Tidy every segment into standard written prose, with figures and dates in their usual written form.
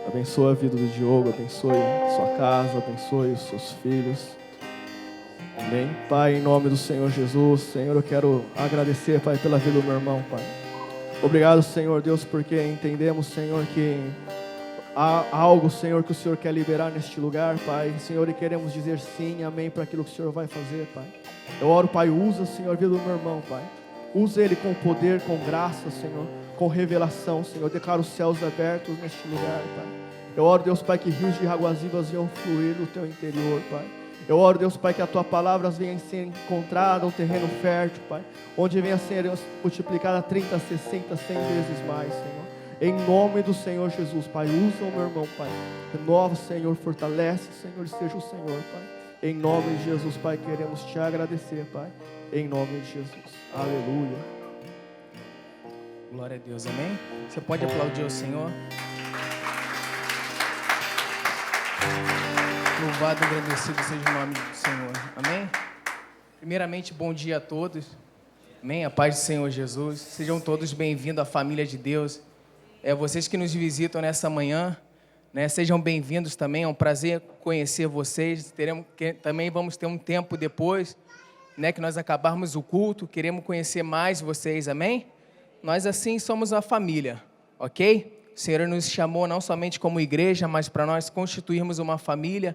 Abençoa a vida do Diogo, abençoe a sua casa, abençoe os seus filhos. Amém. Pai, em nome do Senhor Jesus, Senhor, eu quero agradecer, Pai, pela vida do meu irmão, Pai. Obrigado, Senhor Deus, porque entendemos, Senhor, que há algo, Senhor, que o Senhor quer liberar neste lugar, Pai. Senhor, e queremos dizer sim, amém, para aquilo que o Senhor vai fazer, Pai. Eu oro, Pai, usa, Senhor, a vida do meu irmão, Pai. Usa ele com poder, com graça, Senhor, com revelação, Senhor. Declara os céus abertos neste lugar, Pai. Eu oro, Deus, Pai, que rios de águas vivas venham fluir no teu interior, Pai. Eu oro, Deus, Pai, que a tua palavra venha ser encontrada um terreno fértil, Pai, onde venha ser multiplicada 30, 60, 100 vezes mais, Senhor. Em nome do Senhor Jesus, Pai, usa o meu irmão, Pai. Renova, Senhor, fortalece, Senhor, e seja o Senhor, Pai. Em nome de Jesus, Pai, queremos te agradecer, Pai. Em nome de Jesus. Aleluia. Glória a Deus, amém? Você pode aplaudir o Senhor? Louvado e agradecido seja o nome do Senhor, amém? Primeiramente, bom dia a todos, amém? A paz do Senhor Jesus, sejam todos bem-vindos à família de Deus. Vocês que nos visitam nessa manhã, né? Sejam bem-vindos também, é um prazer conhecer vocês. Também vamos ter um tempo depois, né, que nós acabarmos o culto, queremos conhecer mais vocês, amém? Nós assim somos uma família, ok? O Senhor nos chamou não somente como igreja, mas para nós constituirmos uma família.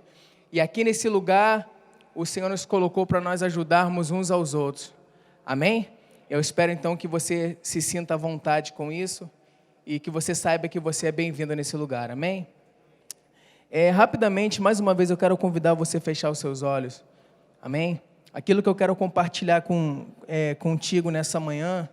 E aqui nesse lugar, o Senhor nos colocou para nós ajudarmos uns aos outros. Amém? Eu espero então que você se sinta à vontade com isso e que você saiba que você é bem-vindo nesse lugar. Amém? Rapidamente, mais uma vez, eu quero convidar você a fechar os seus olhos. Amém? Aquilo que eu quero compartilhar contigo nessa manhã,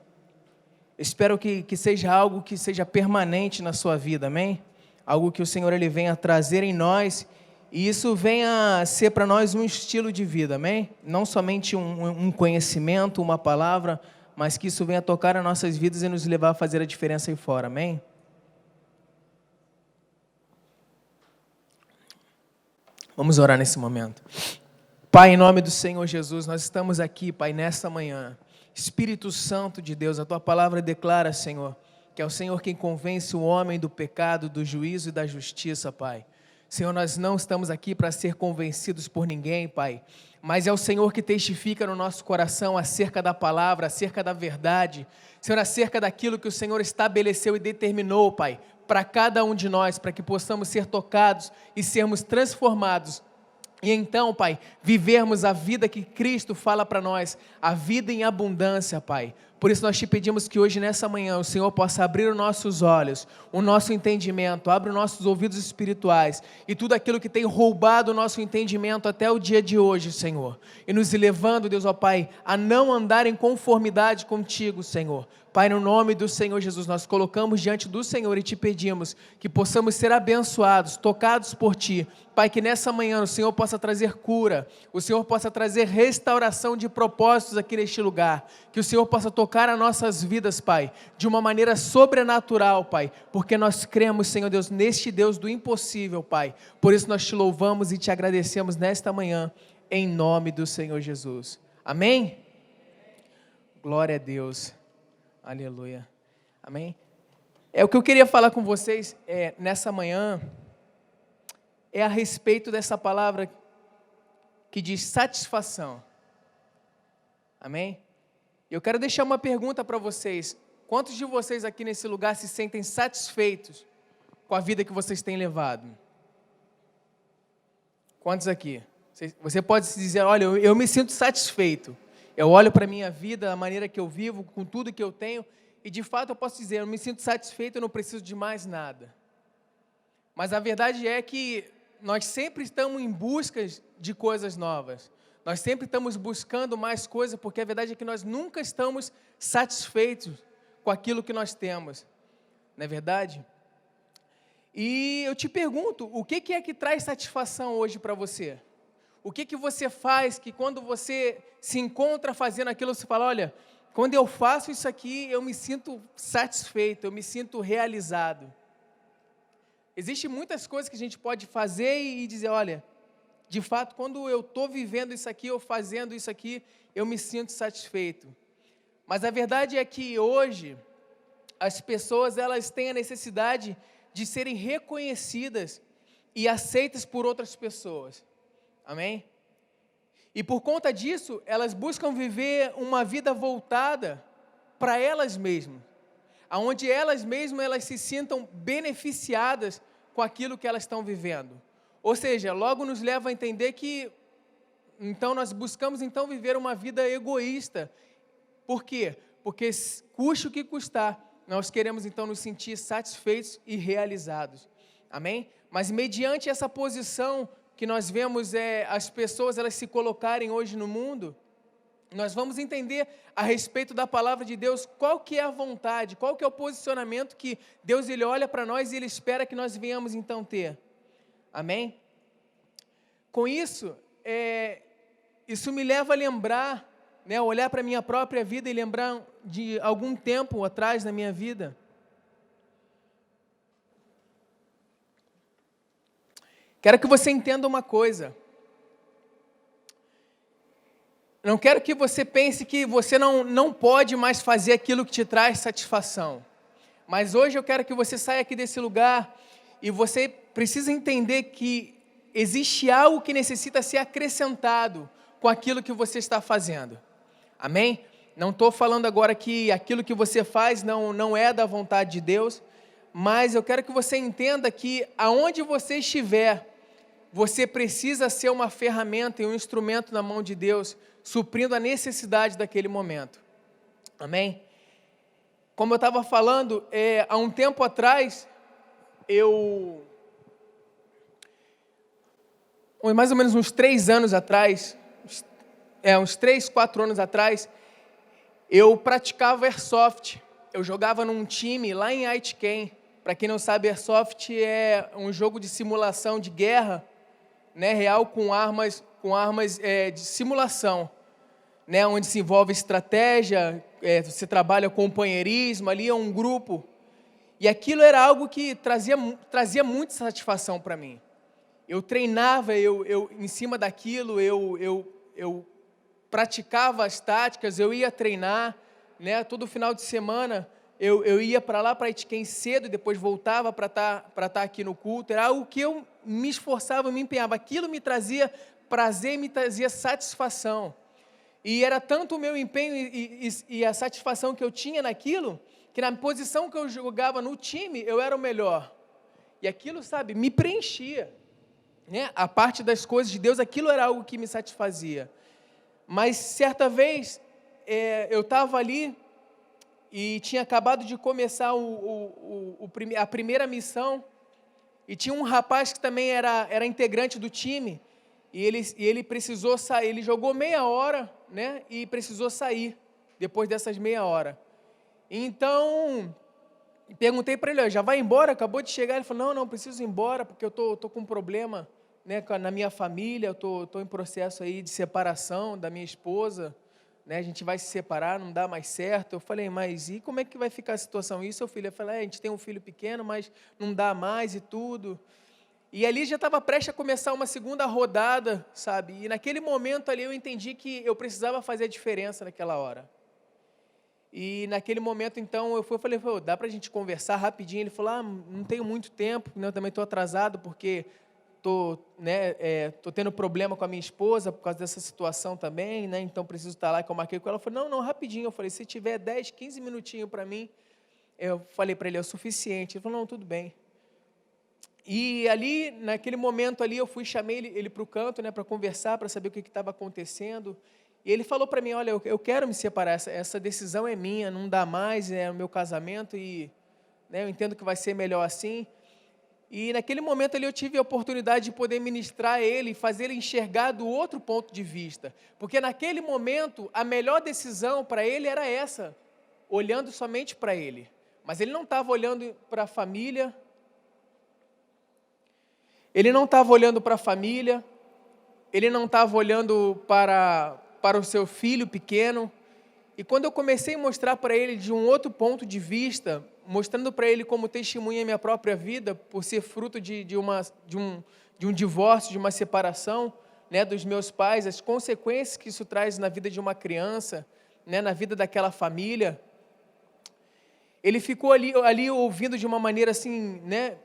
espero que seja algo que seja permanente na sua vida, amém? Algo que o Senhor ele venha trazer em nós e isso venha ser para nós um estilo de vida, amém? Não somente um conhecimento, uma palavra, mas que isso venha tocar as nossas vidas e nos levar a fazer a diferença aí fora, amém? Vamos orar nesse momento. Pai, em nome do Senhor Jesus, nós estamos aqui, Pai, nessa manhã. Espírito Santo de Deus, a Tua palavra declara, Senhor, que é o Senhor quem convence o homem do pecado, do juízo e da justiça, Pai. Senhor, nós não estamos aqui para ser convencidos por ninguém, Pai, mas é o Senhor que testifica no nosso coração acerca da palavra, acerca da verdade, Senhor, acerca daquilo que o Senhor estabeleceu e determinou, Pai, para cada um de nós, para que possamos ser tocados e sermos transformados. E então, Pai, vivermos a vida que Cristo fala para nós, a vida em abundância, Pai. Por isso nós te pedimos que hoje, nessa manhã, o Senhor possa abrir os nossos olhos, o nosso entendimento, abre os nossos ouvidos espirituais e tudo aquilo que tem roubado o nosso entendimento até o dia de hoje, Senhor. E nos levando, Deus, ó Pai, a não andar em conformidade contigo, Senhor. Pai, no nome do Senhor Jesus, nós colocamos diante do Senhor e te pedimos que possamos ser abençoados, tocados por Ti. Pai, que nessa manhã o Senhor possa trazer cura, o Senhor possa trazer restauração de propósitos aqui neste lugar, que o Senhor possa tocar as nossas vidas, Pai, de uma maneira sobrenatural, Pai, porque nós cremos, Senhor Deus, neste Deus do impossível, Pai. Por isso nós te louvamos e te agradecemos nesta manhã, em nome do Senhor Jesus. Amém? Glória a Deus. Aleluia. Amém? O que eu queria falar com vocês nessa manhã é a respeito dessa palavra que diz satisfação. Amém? Eu quero deixar uma pergunta para vocês. Quantos de vocês aqui nesse lugar se sentem satisfeitos com a vida que vocês têm levado? Quantos aqui? Você pode se dizer, olha, eu me sinto satisfeito. Eu olho para a minha vida, a maneira que eu vivo, com tudo que eu tenho, e de fato eu posso dizer, eu me sinto satisfeito, eu não preciso de mais nada. Mas a verdade é que nós sempre estamos em busca de coisas novas. Nós sempre estamos buscando mais coisas, porque a verdade é que nós nunca estamos satisfeitos com aquilo que nós temos. Não é verdade? E eu te pergunto, o que é que traz satisfação hoje para você? O que você faz que quando você se encontra fazendo aquilo, você fala, olha, quando eu faço isso aqui, eu me sinto satisfeito, eu me sinto realizado. Existem muitas coisas que a gente pode fazer e dizer, olha, de fato, quando eu estou vivendo isso aqui, ou fazendo isso aqui, eu me sinto satisfeito. Mas a verdade é que hoje, as pessoas, elas têm a necessidade de serem reconhecidas e aceitas por outras pessoas. Amém? E por conta disso, elas buscam viver uma vida voltada para elas mesmas, onde elas mesmas elas se sintam beneficiadas com aquilo que elas estão vivendo. Ou seja, logo nos leva a entender que então nós buscamos então viver uma vida egoísta. Por quê? Porque custe o que custar, nós queremos então nos sentir satisfeitos e realizados. Amém? Mas mediante essa posição que nós vemos as pessoas elas se colocarem hoje no mundo, nós vamos entender a respeito da palavra de Deus, qual que é a vontade, qual que é o posicionamento que Deus ele olha para nós e Ele espera que nós venhamos então ter. Amém? Com isso, isso me leva a lembrar, né, olhar para a minha própria vida e lembrar de algum tempo atrás na minha vida. Quero que você entenda uma coisa. Não quero que você pense que você não pode mais fazer aquilo que te traz satisfação. Mas hoje eu quero que você saia aqui desse lugar e você precisa entender que existe algo que necessita ser acrescentado com aquilo que você está fazendo. Amém? Não estou falando agora que aquilo que você faz não é da vontade de Deus, mas eu quero que você entenda que aonde você estiver, você precisa ser uma ferramenta e um instrumento na mão de Deus, suprindo a necessidade daquele momento. Amém? Como eu estava falando, há um tempo atrás, mais ou menos uns 3 anos atrás, uns 3, 4 anos atrás, eu praticava Airsoft. Eu jogava num time lá em Aitken. Para quem não sabe, Airsoft é um jogo de simulação de guerra, né, real com armas de simulação, né, onde se envolve estratégia, você trabalha companheirismo, ali é um grupo. E aquilo era algo que trazia muita satisfação para mim. Eu treinava, em cima daquilo, eu praticava as táticas, eu ia treinar, né, todo final de semana eu ia para lá, para Aitken cedo, e depois voltava para estar aqui no culto. Era algo que eu me esforçava, me empenhava. Aquilo me trazia prazer e me trazia satisfação. E era tanto o meu empenho e a satisfação que eu tinha naquilo, que na posição que eu jogava no time, eu era o melhor. E aquilo, sabe, me preenchia. Né? A parte das coisas de Deus, aquilo era algo que me satisfazia. Mas certa vez, eu estava ali e tinha acabado de começar a primeira missão, e tinha um rapaz que também era integrante do time, e ele precisou sair. Ele jogou meia hora, né, e precisou sair depois dessas meia hora. Então, perguntei para ele: já vai embora? Acabou de chegar. Ele falou: não, preciso ir embora, porque eu tô com um problema, né, na minha família. Eu tô em processo aí de separação da minha esposa, né, a gente vai se separar, não dá mais certo. Eu falei: mas e como é que vai ficar a situação? E seu filho? Eu falei: a gente tem um filho pequeno, mas não dá mais e tudo. E ali já estava prestes a começar uma segunda rodada, sabe? E naquele momento ali eu entendi que eu precisava fazer a diferença naquela hora. E naquele momento, então, eu falei: dá para a gente conversar rapidinho? Ele falou: não tenho muito tempo, né, eu também estou atrasado, porque tô tendo problema com a minha esposa por causa dessa situação também, né? Então preciso estar lá, que eu marquei com ela. Eu falei: não, rapidinho. Eu falei: se tiver 10, 15 minutinhos para mim. Eu falei para ele: é o suficiente. Ele falou: não, tudo bem. E ali, naquele momento ali, eu chamei ele para o canto, né, para conversar, para saber o que estava acontecendo. E ele falou para mim: olha, eu quero me separar, essa decisão é minha, não dá mais, é o meu casamento, e, né, eu entendo que vai ser melhor assim. E naquele momento ali eu tive a oportunidade de poder ministrar a ele, fazer ele enxergar do outro ponto de vista. Porque naquele momento, a melhor decisão para ele era essa, olhando somente para ele. Mas ele não estava olhando para a família, ele não estava olhando para o seu filho pequeno. E quando eu comecei a mostrar para ele de um outro ponto de vista, mostrando para ele como testemunha a minha própria vida, por ser fruto de um divórcio, de uma separação, né, dos meus pais, as consequências que isso traz na vida de uma criança, né, na vida daquela família, ele ficou ali ouvindo de uma maneira assim, né,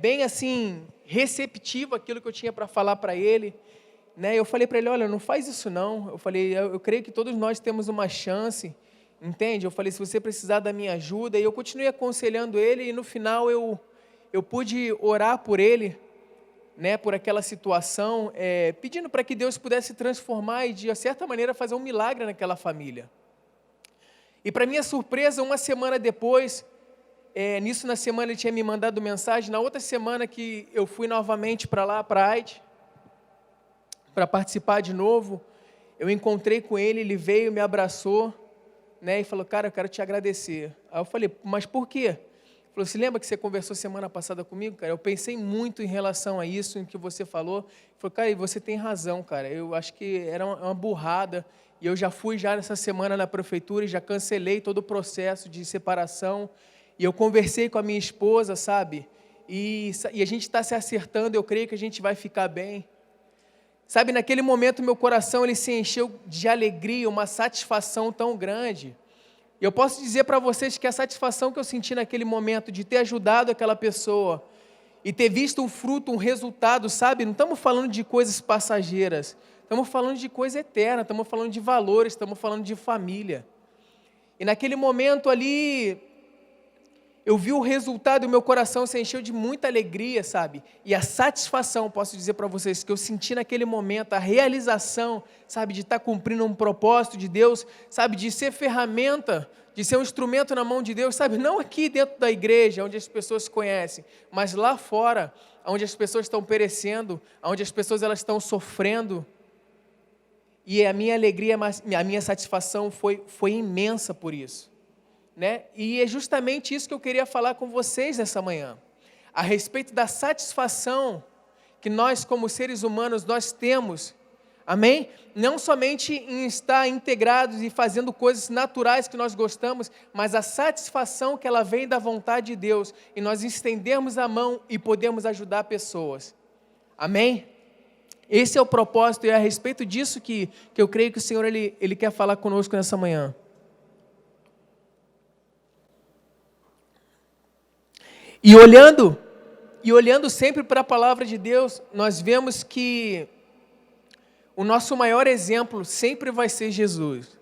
bem assim, receptivo àquilo que eu tinha para falar para ele. Né? Eu falei para ele, olha, não faz isso não. Eu falei, eu creio que todos nós temos uma chance, entende? Eu falei, se você precisar da minha ajuda. E eu continuei aconselhando ele e no final eu pude orar por ele, né, por aquela situação, pedindo para que Deus pudesse transformar e de certa maneira fazer um milagre naquela família. E para minha surpresa, uma semana depois, na semana ele tinha me mandado mensagem, na outra semana que eu fui novamente para lá, para a AID, para participar de novo, eu encontrei com ele, ele veio, me abraçou, né, e falou, cara, eu quero te agradecer. Aí eu falei, mas por quê? Ele falou, se lembra que você conversou semana passada comigo, cara? Eu pensei muito em relação a isso, em que você falou. Ele falou, cara, e você tem razão, cara, eu acho que era uma burrada, e eu já fui nessa semana na prefeitura e já cancelei todo o processo de separação, e eu conversei com a minha esposa, sabe, e a gente está se acertando, eu creio que a gente vai ficar bem. Sabe, naquele momento meu coração ele se encheu de alegria, uma satisfação tão grande. E eu posso dizer para vocês que a satisfação que eu senti naquele momento de ter ajudado aquela pessoa e ter visto um fruto, um resultado, sabe? Não estamos falando de coisas passageiras, estamos falando de coisa eterna, estamos falando de valores, estamos falando de família. E naquele momento ali, eu vi o resultado e o meu coração se encheu de muita alegria, sabe? E a satisfação, posso dizer para vocês, que eu senti naquele momento, a realização, sabe? De estar cumprindo um propósito de Deus, sabe? De ser ferramenta, de ser um instrumento na mão de Deus, sabe? Não aqui dentro da igreja, onde as pessoas se conhecem, mas lá fora, onde as pessoas estão perecendo, onde as pessoas elas estão sofrendo. E a minha alegria, a minha satisfação foi imensa por isso. Né? E é justamente isso que eu queria falar com vocês nessa manhã, a respeito da satisfação que nós como seres humanos nós temos, amém? Não somente em estar integrados e fazendo coisas naturais que nós gostamos, mas a satisfação que ela vem da vontade de Deus, e nós estendermos a mão e podemos ajudar pessoas, amém? Esse é o propósito e é a respeito disso que eu creio que o Senhor ele quer falar conosco nessa manhã. E olhando sempre para a palavra de Deus, nós vemos que o nosso maior exemplo sempre vai ser Jesus.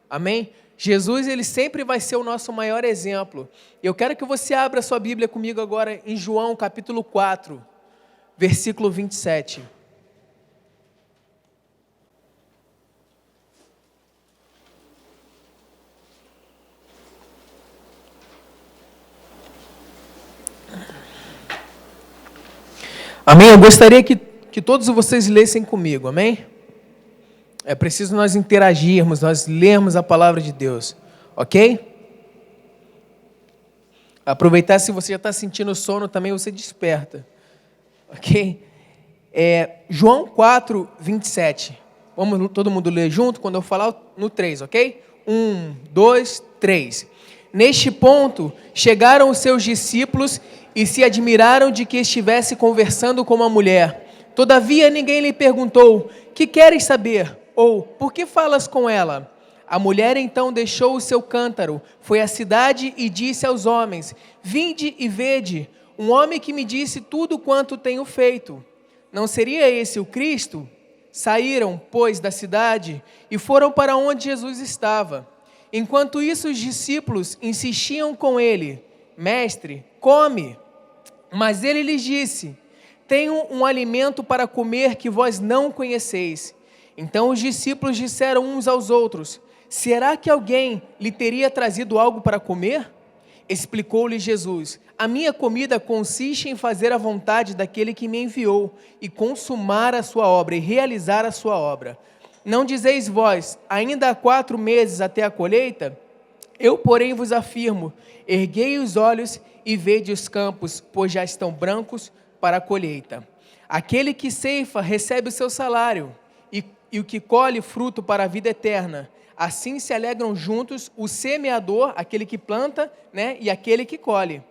Amém? Jesus, ele sempre vai ser o nosso maior exemplo. Eu quero que você abra a sua Bíblia comigo agora em João capítulo 4, versículo 27. Amém? Eu gostaria que todos vocês lessem comigo, amém? É preciso nós interagirmos, nós lermos a palavra de Deus, ok? Aproveitar, se você já está sentindo sono também, você desperta, ok? João 4, 27. Vamos todo mundo ler junto quando eu falar no 3, ok? 1, 2, 3. Neste ponto, chegaram os seus discípulos e se admiraram de que estivesse conversando com uma mulher. Todavia, ninguém lhe perguntou, que queres saber? Ou, por que falas com ela? A mulher então deixou o seu cântaro, foi à cidade e disse aos homens, vinde e vede, um homem que me disse tudo quanto tenho feito. Não seria esse o Cristo? Saíram, pois, da cidade e foram para onde Jesus estava. Enquanto isso, os discípulos insistiam com ele, mestre, come. Mas ele lhes disse, tenho um alimento para comer que vós não conheceis. Então os discípulos disseram uns aos outros, será que alguém lhe teria trazido algo para comer? Explicou-lhe Jesus, a minha comida consiste em fazer a vontade daquele que me enviou e consumar a sua obra e realizar a sua obra. Não dizeis vós, ainda há 4 meses até a colheita? Eu, porém, vos afirmo, erguei os olhos e vede os campos, pois já estão brancos para a colheita. Aquele que ceifa recebe o seu salário, e o que colhe fruto para a vida eterna. Assim se alegram juntos o semeador, aquele que planta, né, e aquele que colhe.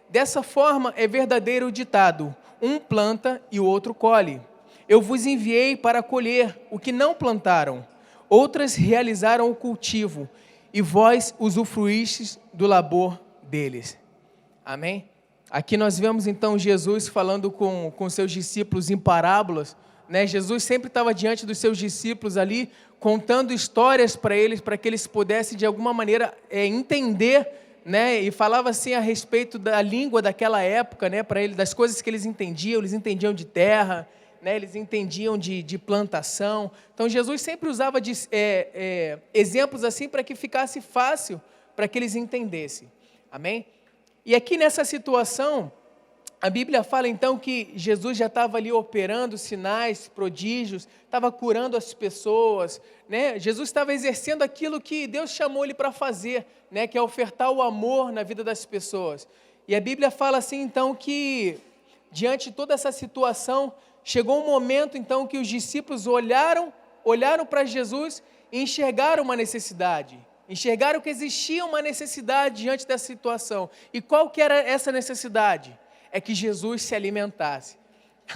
Dessa forma é verdadeiro o ditado, um planta e o outro colhe. Eu vos enviei para colher o que não plantaram, outras realizaram o cultivo, e vós usufruístes do labor deles. Amém? Aqui nós vemos então Jesus falando com seus discípulos em parábolas, né? Jesus sempre estava diante dos seus discípulos ali, contando histórias para que eles pudessem de alguma maneira entender, né? E falava assim a respeito da língua daquela época, né? Para eles, das coisas que eles entendiam de terra, né? Eles entendiam de plantação. Então Jesus sempre usava exemplos assim para que ficasse fácil para que eles entendessem. Amém? E aqui nessa situação, a Bíblia fala então que Jesus já estava ali operando sinais, prodígios, estava curando as pessoas, né? Jesus estava exercendo aquilo que Deus chamou ele para fazer, né? Que é ofertar o amor na vida das pessoas. E a Bíblia fala assim então que, diante de toda essa situação, chegou um momento então que os discípulos olharam para Jesus e enxergaram uma necessidade. Enxergaram que existia uma necessidade diante dessa situação. E qual que era essa necessidade? É que Jesus se alimentasse.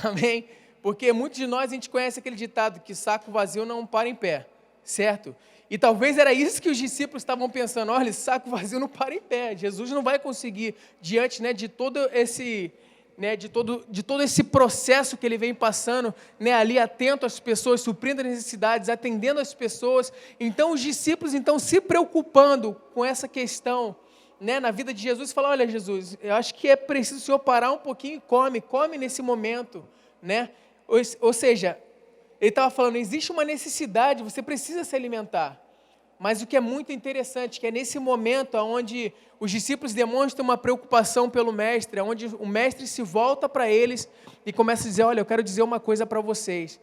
Amém? Porque muitos de nós, a gente conhece aquele ditado que saco vazio não para em pé, certo? E talvez era isso que os discípulos estavam pensando, olha, saco vazio não para em pé, Jesus não vai conseguir, diante, né, de todo esse... Né, de todo esse processo que ele vem passando, né, ali atento às pessoas, suprindo as necessidades, atendendo as pessoas. Então os discípulos se preocupando com essa questão, né, na vida de Jesus, falaram, olha Jesus, eu acho que é preciso o Senhor parar um pouquinho e come nesse momento, né? Ou seja, ele estava falando, existe uma necessidade, você precisa se alimentar. Mas o que é muito interessante, que é nesse momento onde os discípulos demonstram uma preocupação pelo mestre, onde o mestre se volta para eles e começa a dizer, olha, eu quero dizer uma coisa para vocês,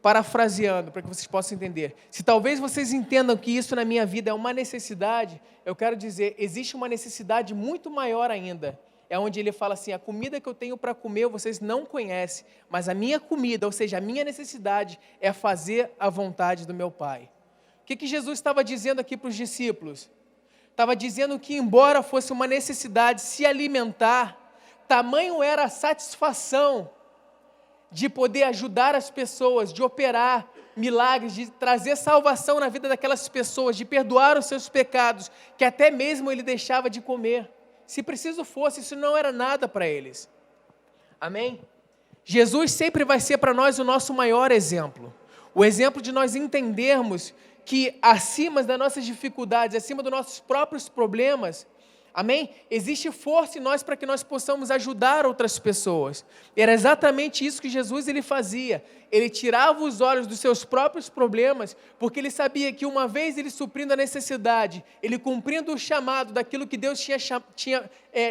parafraseando, para que vocês possam entender. Se talvez vocês entendam que isso na minha vida é uma necessidade, eu quero dizer, existe uma necessidade muito maior ainda. É onde ele fala assim, a comida que eu tenho para comer vocês não conhecem, mas a minha comida, ou seja, a minha necessidade é fazer a vontade do meu Pai. O que Jesus estava dizendo aqui para os discípulos? Estava dizendo que, embora fosse uma necessidade se alimentar, tamanho era a satisfação de poder ajudar as pessoas, de operar milagres, de trazer salvação na vida daquelas pessoas, de perdoar os seus pecados, que até mesmo ele deixava de comer. Se preciso fosse, isso não era nada para eles. Amém? Jesus sempre vai ser para nós o nosso maior exemplo. O exemplo de nós entendermos que acima das nossas dificuldades, acima dos nossos próprios problemas, amém? Existe força em nós para que nós possamos ajudar outras pessoas. Era exatamente isso que Jesus ele fazia. Ele tirava os olhos dos seus próprios problemas, porque ele sabia que uma vez ele suprindo a necessidade, ele cumprindo o chamado daquilo que Deus tinha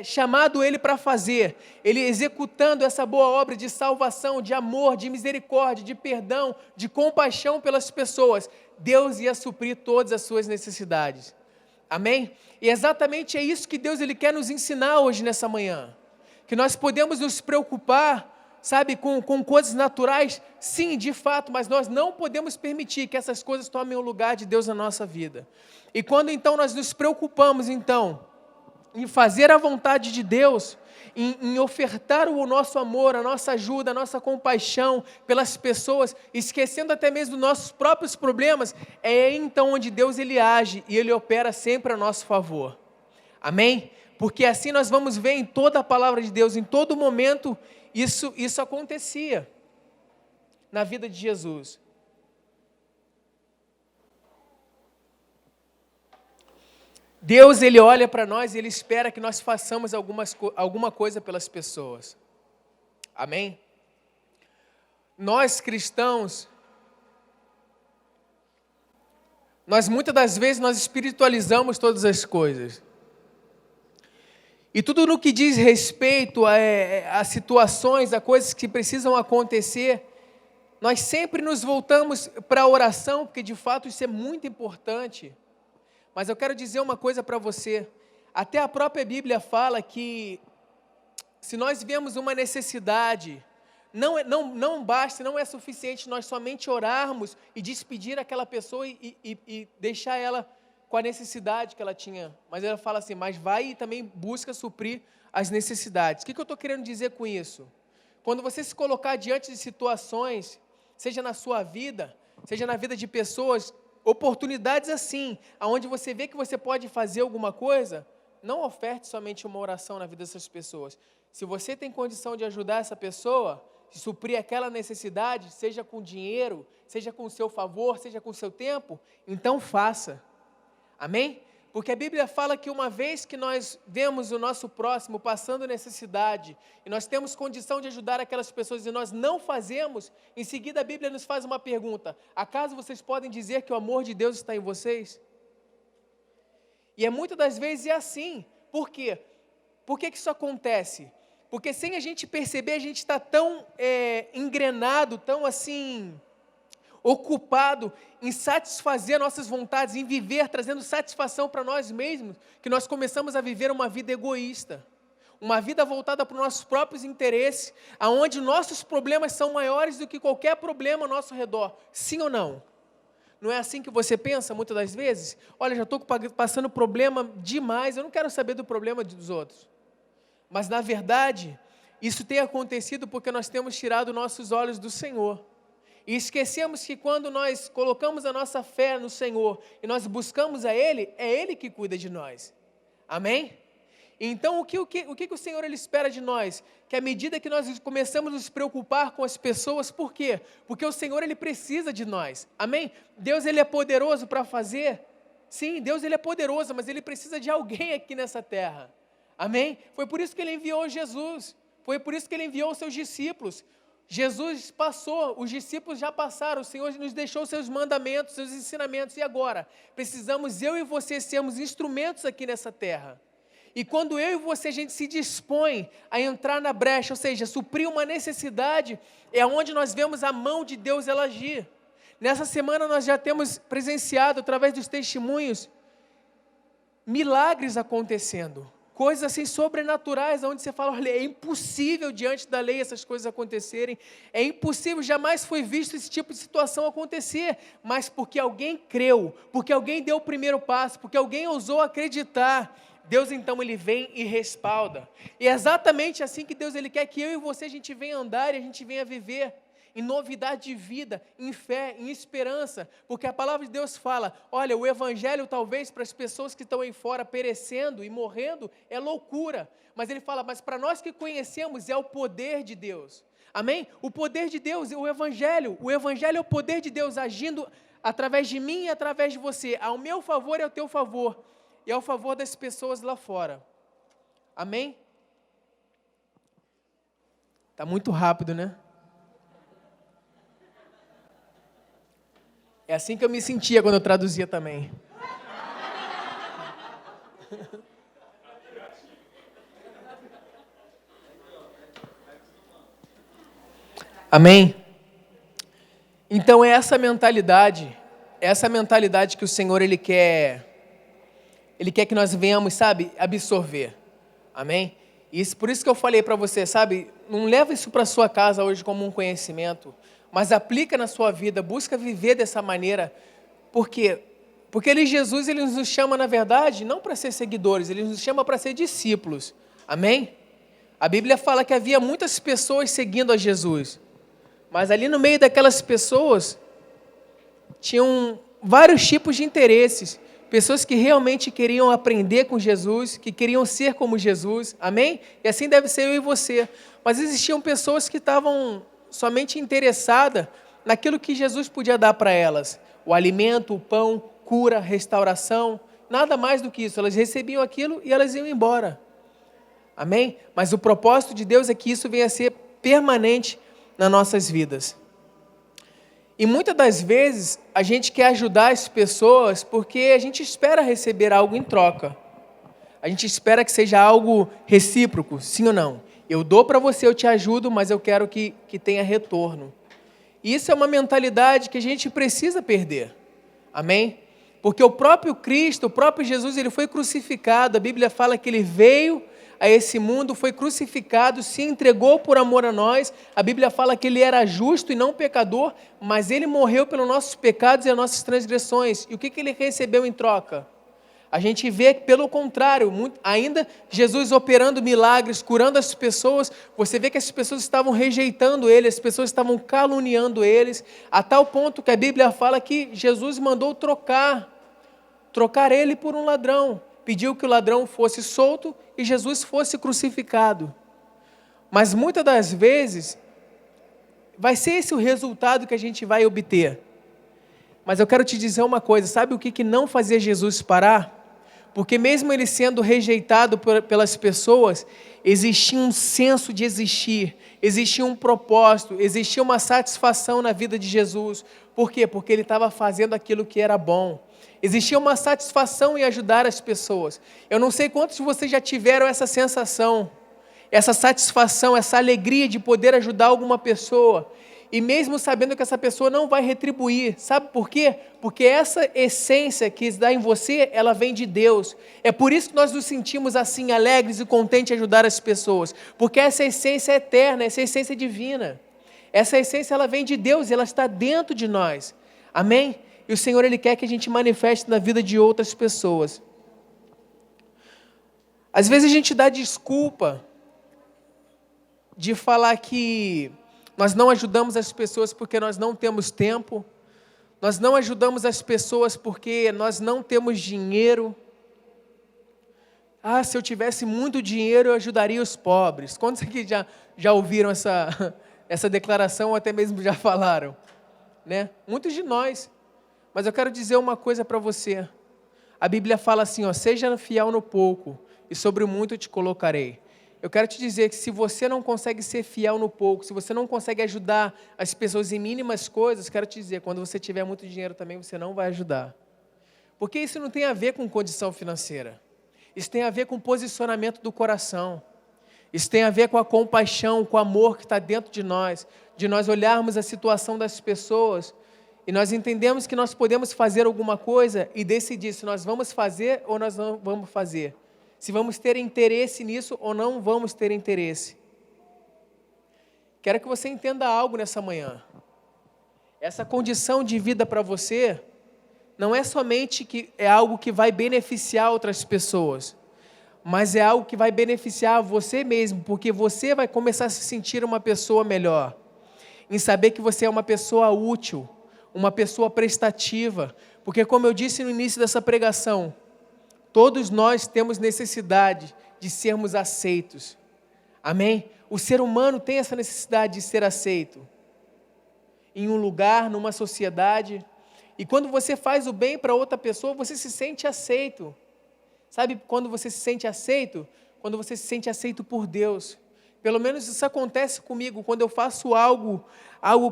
chamado ele para fazer, ele executando essa boa obra de salvação, de amor, de misericórdia, de perdão, de compaixão pelas pessoas, Deus ia suprir todas as suas necessidades. Amém? E exatamente é isso que Deus ele quer nos ensinar hoje nessa manhã. Que nós podemos nos preocupar, sabe, com coisas naturais, sim, de fato, mas nós não podemos permitir que essas coisas tomem o lugar de Deus na nossa vida. E quando então nós nos preocupamos então em fazer a vontade de Deus, em ofertar o nosso amor, a nossa ajuda, a nossa compaixão pelas pessoas, esquecendo até mesmo dos nossos próprios problemas, é então onde Deus ele age e ele opera sempre a nosso favor. Amém? Porque assim nós vamos ver em toda a palavra de Deus, em todo momento, isso acontecia na vida de Jesus. Deus, ele olha para nós e ele espera que nós façamos alguma coisa pelas pessoas. Amém? Nós cristãos, muitas das vezes nós espiritualizamos todas as coisas. E tudo no que diz respeito a situações, a coisas que precisam acontecer, nós sempre nos voltamos para a oração, porque de fato isso é muito importante. Mas eu quero dizer uma coisa para você, até a própria Bíblia fala que se nós vemos uma necessidade, não basta, não é suficiente nós somente orarmos e despedir aquela pessoa e deixar ela com a necessidade que ela tinha. Mas ela fala assim, mas vai e também busca suprir as necessidades. O que eu estou querendo dizer com isso? Quando você se colocar diante de situações, seja na sua vida, seja na vida de pessoas, oportunidades assim, onde você vê que você pode fazer alguma coisa, não oferte somente uma oração na vida dessas pessoas. Se você tem condição de ajudar essa pessoa, de suprir aquela necessidade, seja com dinheiro, seja com o seu favor, seja com o seu tempo, então faça. Amém? Porque a Bíblia fala que uma vez que nós vemos o nosso próximo passando necessidade, e nós temos condição de ajudar aquelas pessoas e nós não fazemos, em seguida a Bíblia nos faz uma pergunta: acaso vocês podem dizer que o amor de Deus está em vocês? E muitas das vezes assim. Por quê? Por que isso acontece? Porque sem a gente perceber, a gente está tão engrenado, tão assim, ocupado em satisfazer nossas vontades, em viver, trazendo satisfação para nós mesmos, que nós começamos a viver uma vida egoísta, uma vida voltada para os nossos próprios interesses, aonde nossos problemas são maiores do que qualquer problema ao nosso redor. Sim ou não? Não é assim que você pensa muitas das vezes? Olha, já estou passando problema demais, eu não quero saber do problema dos outros. Mas, na verdade, isso tem acontecido porque nós temos tirado nossos olhos do Senhor. E esquecemos que quando nós colocamos a nossa fé no Senhor e nós buscamos a Ele, é Ele que cuida de nós. Amém? Então, o que o Senhor ele espera de nós? Que à medida que nós começamos a nos preocupar com as pessoas, por quê? Porque o Senhor ele precisa de nós. Amém? Deus ele é poderoso para fazer? Sim, Deus ele é poderoso, mas Ele precisa de alguém aqui nessa terra. Amém? Foi por isso que Ele enviou Jesus. Foi por isso que Ele enviou os seus discípulos. Jesus passou, os discípulos já passaram, o Senhor nos deixou seus mandamentos, seus ensinamentos, e agora? Precisamos eu e você sermos instrumentos aqui nessa terra. E quando eu e você, a gente se dispõe a entrar na brecha, ou seja, suprir uma necessidade, é onde nós vemos a mão de Deus ela agir. Nessa semana nós já temos presenciado, através dos testemunhos, milagres acontecendo. Coisas assim sobrenaturais, onde você fala, olha, é impossível diante da lei essas coisas acontecerem, é impossível, jamais foi visto esse tipo de situação acontecer, mas porque alguém creu, porque alguém deu o primeiro passo, porque alguém ousou acreditar, Deus então ele vem e respalda. E é exatamente assim que Deus ele quer que eu e você a gente venha andar e a gente venha viver. Em novidade de vida, em fé, em esperança, porque a palavra de Deus fala, olha, o evangelho talvez para as pessoas que estão aí fora perecendo e morrendo é loucura, mas ele fala, mas para nós que conhecemos é o poder de Deus, amém? O poder de Deus, o evangelho é o poder de Deus agindo através de mim e através de você, ao meu favor e ao teu favor, e ao favor das pessoas lá fora, amém? Está muito rápido, né? É assim que eu me sentia quando eu traduzia também. Amém? Então é essa mentalidade que o Senhor Ele quer que nós venhamos, sabe, absorver. Amém? Por isso que eu falei para você, sabe, não leva isso para sua casa hoje como um conhecimento, mas aplica na sua vida, busca viver dessa maneira. Por quê? Porque Jesus ele nos chama, na verdade, não para ser seguidores, Ele nos chama para ser discípulos. Amém? A Bíblia fala que havia muitas pessoas seguindo a Jesus, mas ali no meio daquelas pessoas, tinham vários tipos de interesses. Pessoas que realmente queriam aprender com Jesus, que queriam ser como Jesus. Amém? E assim deve ser eu e você. Mas existiam pessoas que estavam somente interessada naquilo que Jesus podia dar para elas. O alimento, o pão, cura, restauração, nada mais do que isso. Elas recebiam aquilo e elas iam embora. Amém? Mas o propósito de Deus é que isso venha a ser permanente nas nossas vidas. E muitas das vezes a gente quer ajudar as pessoas porque a gente espera receber algo em troca. A gente espera que seja algo recíproco, sim ou não? Eu dou para você, eu te ajudo, mas eu quero que tenha retorno. E isso é uma mentalidade que a gente precisa perder. Amém? Porque o próprio Cristo, o próprio Jesus, Ele foi crucificado. A Bíblia fala que Ele veio a esse mundo, foi crucificado, se entregou por amor a nós. A Bíblia fala que Ele era justo e não pecador, mas Ele morreu pelos nossos pecados e as nossas transgressões. E o que Ele recebeu em troca? A gente vê que, pelo contrário, ainda Jesus operando milagres, curando as pessoas, você vê que as pessoas estavam rejeitando Ele, as pessoas estavam caluniando eles, a tal ponto que a Bíblia fala que Jesus mandou trocar Ele por um ladrão. pediu que o ladrão fosse solto e Jesus fosse crucificado. Mas muitas das vezes, vai ser esse o resultado que a gente vai obter. Mas eu quero te dizer uma coisa, sabe o que não fazia Jesus parar? Porque mesmo ele sendo rejeitado pelas pessoas, existia um senso de existir, existia um propósito, existia uma satisfação na vida de Jesus. Por quê? Porque ele estava fazendo aquilo que era bom. Existia uma satisfação em ajudar as pessoas. Eu não sei quantos de vocês já tiveram essa sensação, essa satisfação, essa alegria de poder ajudar alguma pessoa, e mesmo sabendo que essa pessoa não vai retribuir. Sabe por quê? Porque essa essência que está em você, ela vem de Deus. É por isso que nós nos sentimos assim, alegres e contentes de ajudar as pessoas, porque essa essência é eterna, essa essência é divina. Essa essência, ela vem de Deus, ela está dentro de nós. Amém? E o Senhor, Ele quer que a gente manifeste na vida de outras pessoas. Às vezes a gente dá desculpa de falar que nós não ajudamos as pessoas porque nós não temos tempo, nós não ajudamos as pessoas porque nós não temos dinheiro. Ah, se eu tivesse muito dinheiro, eu ajudaria os pobres. Quantos aqui já ouviram essa declaração, ou até mesmo já falaram? Né? Muitos de nós. Mas eu quero dizer uma coisa para você. A Bíblia fala assim, ó, seja fiel no pouco, e sobre o muito eu te colocarei. Eu quero te dizer que se você não consegue ser fiel no pouco, se você não consegue ajudar as pessoas em mínimas coisas, quero te dizer, quando você tiver muito dinheiro também, você não vai ajudar. Porque isso não tem a ver com condição financeira. Isso tem a ver com o posicionamento do coração. Isso tem a ver com a compaixão, com o amor que está dentro de nós olharmos a situação das pessoas e nós entendemos que nós podemos fazer alguma coisa e decidir se nós vamos fazer ou nós não vamos fazer. Se vamos ter interesse nisso ou não vamos ter interesse. Quero que você entenda algo nessa manhã. Essa condição de vida para você não é somente que é algo que vai beneficiar outras pessoas, mas é algo que vai beneficiar você mesmo, porque você vai começar a se sentir uma pessoa melhor, em saber que você é uma pessoa útil, uma pessoa prestativa, porque como eu disse no início dessa pregação, todos nós temos necessidade de sermos aceitos. Amém? O ser humano tem essa necessidade de ser aceito. Em um lugar, numa sociedade. E quando você faz o bem para outra pessoa, você se sente aceito. Sabe quando você se sente aceito? Quando você se sente aceito por Deus. Pelo menos isso acontece comigo. Quando eu faço algo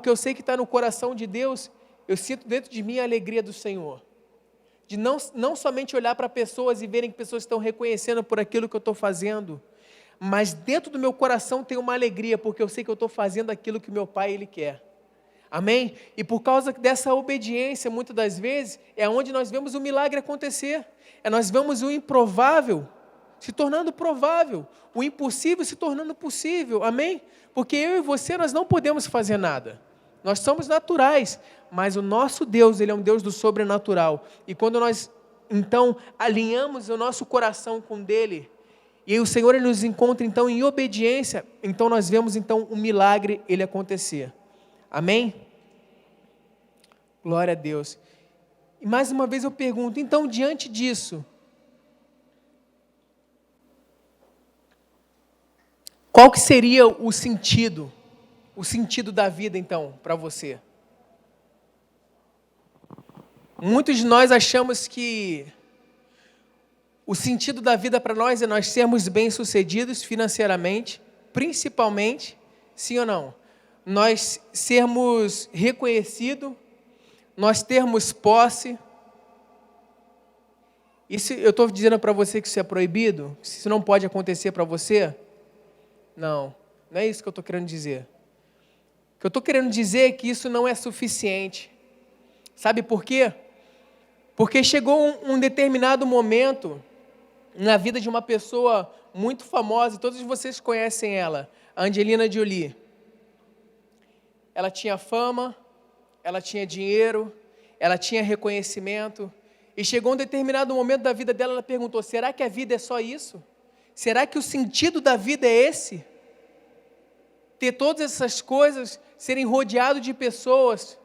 que eu sei que está no coração de Deus, eu sinto dentro de mim a alegria do Senhor. De não somente olhar para pessoas e verem que pessoas estão reconhecendo por aquilo que eu estou fazendo, mas dentro do meu coração tem uma alegria, porque eu sei que eu estou fazendo aquilo que meu Pai, Ele quer. Amém? E por causa dessa obediência, muitas das vezes, é onde nós vemos o milagre acontecer. Nós vemos o improvável se tornando provável, o impossível se tornando possível. Amém? Porque eu e você, nós não podemos fazer nada. Nós somos naturais, mas o nosso Deus, Ele é um Deus do sobrenatural. E quando nós, então, alinhamos o nosso coração com dele, e o Senhor, Ele nos encontra, então, em obediência, então nós vemos, então, um milagre, Ele acontecer. Amém? Glória a Deus. E mais uma vez eu pergunto, então, diante disso, qual que seria o sentido da vida, então, para você? Muitos de nós achamos que o sentido da vida para nós é nós sermos bem-sucedidos financeiramente, principalmente, sim ou não? Nós sermos reconhecidos, nós termos posse. Isso, eu estou dizendo para você que isso é proibido? Isso não pode acontecer para você? Não é isso que eu estou querendo dizer. O que eu estou querendo dizer é que isso não é suficiente. Sabe por quê? Porque chegou um determinado momento na vida de uma pessoa muito famosa, e todos vocês conhecem ela, a Angelina Jolie. Ela tinha fama, ela tinha dinheiro, ela tinha reconhecimento, e chegou um determinado momento da vida dela, ela perguntou, será que a vida é só isso? Será que o sentido da vida é esse? Ter todas essas coisas, serem rodeado de pessoas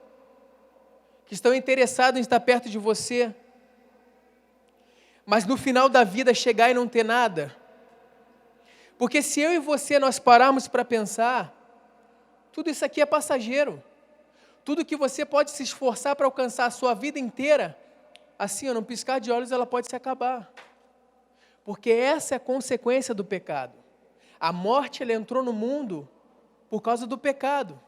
que estão interessadas em estar perto de você. mas no final da vida chegar e não ter nada? Porque se eu e você nós pararmos para pensar, tudo isso aqui é passageiro. Tudo que você pode se esforçar para alcançar a sua vida inteira, assim, num piscar de olhos, ela pode se acabar. Porque essa é a consequência do pecado. A morte, ela entrou no mundo por causa do pecado.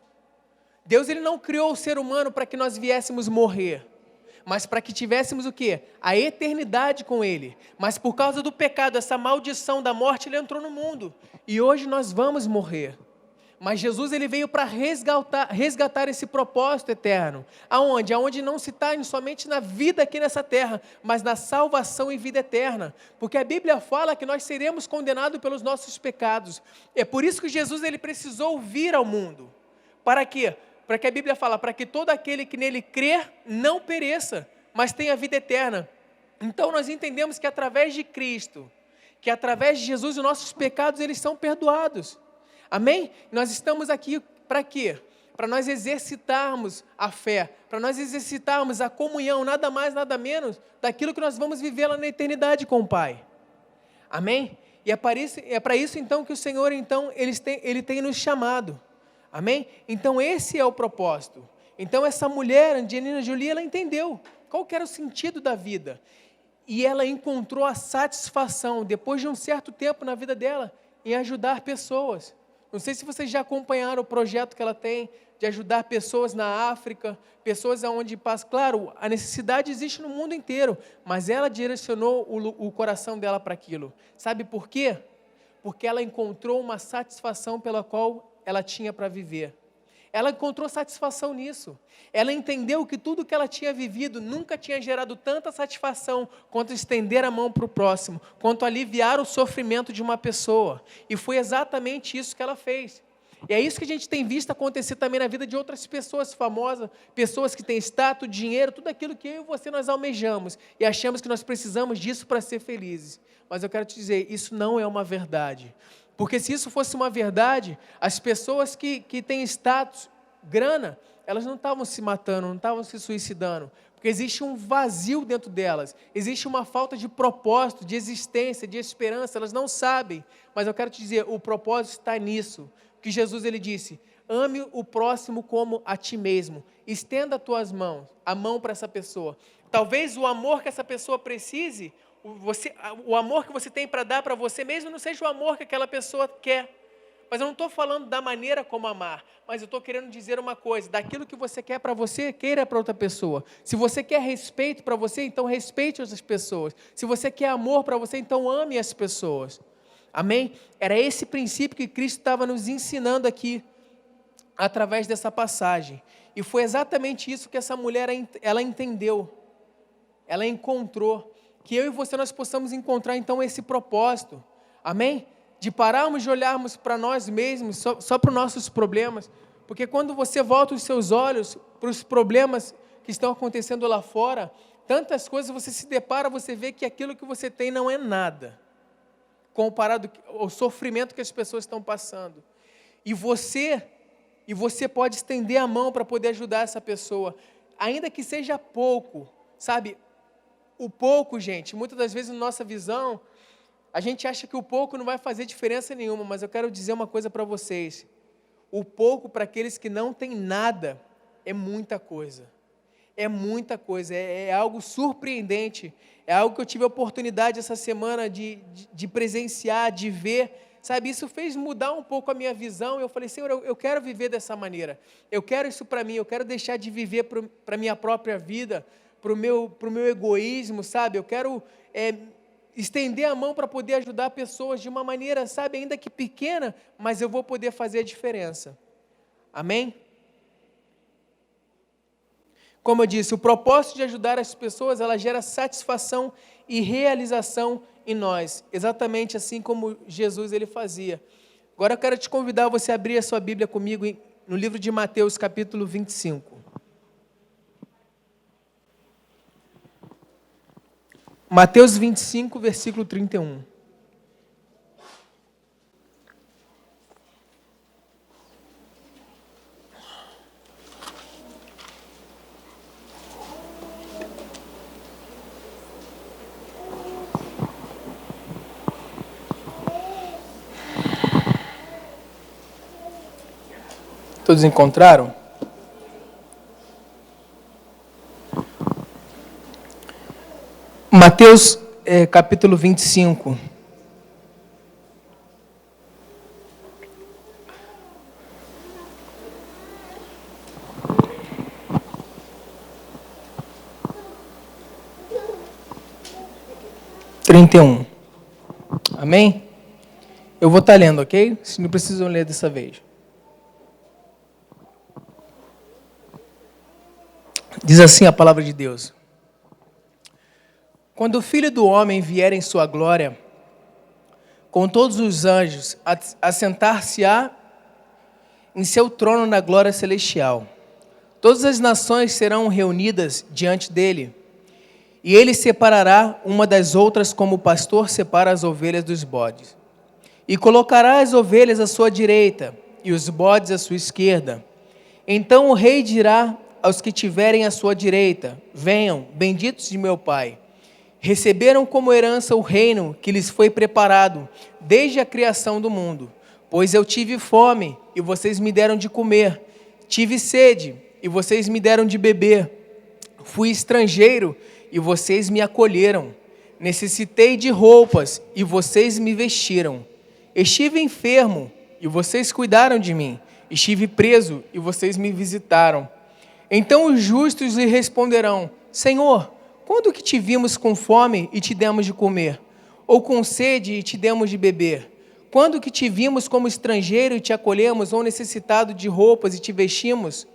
Deus, ele não criou o ser humano para que nós viéssemos morrer, mas para que tivéssemos o quê? A eternidade com Ele. Mas por causa do pecado, essa maldição da morte, ele entrou no mundo. E hoje nós vamos morrer. Mas Jesus, ele veio para resgatar esse propósito eterno. Aonde? Aonde não se está somente na vida aqui nessa terra, mas na salvação e vida eterna. Porque a Bíblia fala que nós seremos condenados pelos nossos pecados. É por isso que Jesus, ele precisou vir ao mundo. Para quê? Para que a Bíblia fala, para que todo aquele que nele crer não pereça, mas tenha vida eterna. Então nós entendemos que através de Cristo, que através de Jesus, os nossos pecados, eles são perdoados. Amém? Nós estamos aqui para quê? Para nós exercitarmos a fé, para nós exercitarmos a comunhão, nada mais, nada menos, daquilo que nós vamos viver lá na eternidade com o Pai. Amém? E é para isso então que o Senhor, então, Ele tem nos chamado. Amém? Então esse é o propósito. Então essa mulher, Angelina Jolie, ela entendeu qual que era o sentido da vida. E ela encontrou a satisfação, depois de um certo tempo na vida dela, em ajudar pessoas. Não sei se vocês já acompanharam o projeto que ela tem de ajudar pessoas na África, pessoas aonde passa. Claro, a necessidade existe no mundo inteiro, mas ela direcionou o coração dela para aquilo. Sabe por quê? Porque ela encontrou uma satisfação pela qual ela tinha para viver. Ela encontrou satisfação nisso. Ela entendeu que tudo que ela tinha vivido nunca tinha gerado tanta satisfação quanto estender a mão para o próximo, quanto aliviar o sofrimento de uma pessoa. E foi exatamente isso que ela fez. E é isso que a gente tem visto acontecer também na vida de outras pessoas famosas, pessoas que têm status, dinheiro, tudo aquilo que eu e você nós almejamos e achamos que nós precisamos disso para ser felizes. Mas eu quero te dizer, isso não é uma verdade. Porque se isso fosse uma verdade, as pessoas que têm status, grana, elas não estavam se matando, não estavam se suicidando. Porque existe um vazio dentro delas, existe uma falta de propósito, de existência, de esperança, elas não sabem. Mas eu quero te dizer, o propósito está nisso. Que Jesus, ele disse, ame o próximo como a ti mesmo. Estenda as tuas mãos, a mão para essa pessoa. Talvez o amor que essa pessoa precise, o amor que você tem para dar para você mesmo não seja o amor que aquela pessoa quer. Mas eu não estou falando da maneira como amar, mas eu estou querendo dizer uma coisa, daquilo que você quer para você, queira para outra pessoa. Se você quer respeito para você, então respeite outras pessoas. Se você quer amor para você, então ame as pessoas. Amém? Era esse princípio que Cristo estava nos ensinando aqui, através dessa passagem. E foi exatamente isso que essa mulher, ela entendeu. Ela encontrou. Que eu e você nós possamos encontrar então esse propósito, amém? De pararmos de olharmos para nós mesmos, só para os nossos problemas, porque quando você volta os seus olhos para os problemas que estão acontecendo lá fora, tantas coisas você se depara, você vê que aquilo que você tem não é nada, comparado ao sofrimento que as pessoas estão passando, e você pode estender a mão para poder ajudar essa pessoa, ainda que seja pouco, sabe? O pouco, gente, muitas das vezes na nossa visão, a gente acha que o pouco não vai fazer diferença nenhuma, mas eu quero dizer uma coisa para vocês. O pouco para aqueles que não têm nada é muita coisa. É muita coisa, é algo surpreendente. É algo que eu tive a oportunidade essa semana de presenciar, de ver. Sabe, isso fez mudar um pouco a minha visão. Eu falei, Senhor, eu quero viver dessa maneira. Eu quero isso para mim, eu quero deixar de viver para a minha própria vida, para o meu egoísmo, sabe? Eu quero estender a mão para poder ajudar pessoas de uma maneira, sabe, ainda que pequena, mas eu vou poder fazer a diferença. Amém? Como eu disse, o propósito de ajudar as pessoas, ela gera satisfação e realização em nós, exatamente assim como Jesus ele fazia. Agora eu quero te convidar a você abrir a sua Bíblia comigo no livro de Mateus, capítulo 25. Mateus 25, versículo 31. Todos encontraram? Mateus capítulo 25. Amém? Eu vou estar lendo, ok? Vocês não precisam ler dessa vez. Diz assim a palavra de Deus: quando o Filho do Homem vier em sua glória, com todos os anjos, assentar-se-á em seu trono na glória celestial. Todas as nações serão reunidas diante dele, e ele separará uma das outras como o pastor separa as ovelhas dos bodes. E colocará as ovelhas à sua direita e os bodes à sua esquerda. Então o rei dirá aos que tiverem à sua direita: venham, benditos de meu Pai. Receberam como herança o reino que lhes foi preparado desde a criação do mundo. Pois eu tive fome e vocês me deram de comer. Tive sede e vocês me deram de beber. Fui estrangeiro e vocês me acolheram. Necessitei de roupas e vocês me vestiram. Estive enfermo e vocês cuidaram de mim. Estive preso e vocês me visitaram. Então os justos lhe responderão: Senhor, quando que te vimos com fome e te demos de comer? Ou com sede e te demos de beber? Quando que te vimos como estrangeiro e te acolhemos, ou necessitado de roupas e te vestimos?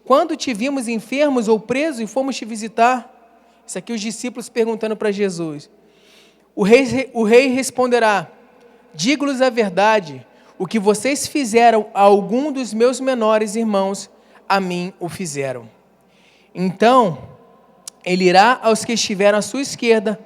Quando te vimos enfermos ou presos e fomos te visitar? Isso aqui os discípulos perguntando para Jesus. O rei responderá: digo-lhes a verdade, o que vocês fizeram a algum dos meus menores irmãos, a mim o fizeram. Então ele dirá aos que estiveram à sua esquerda: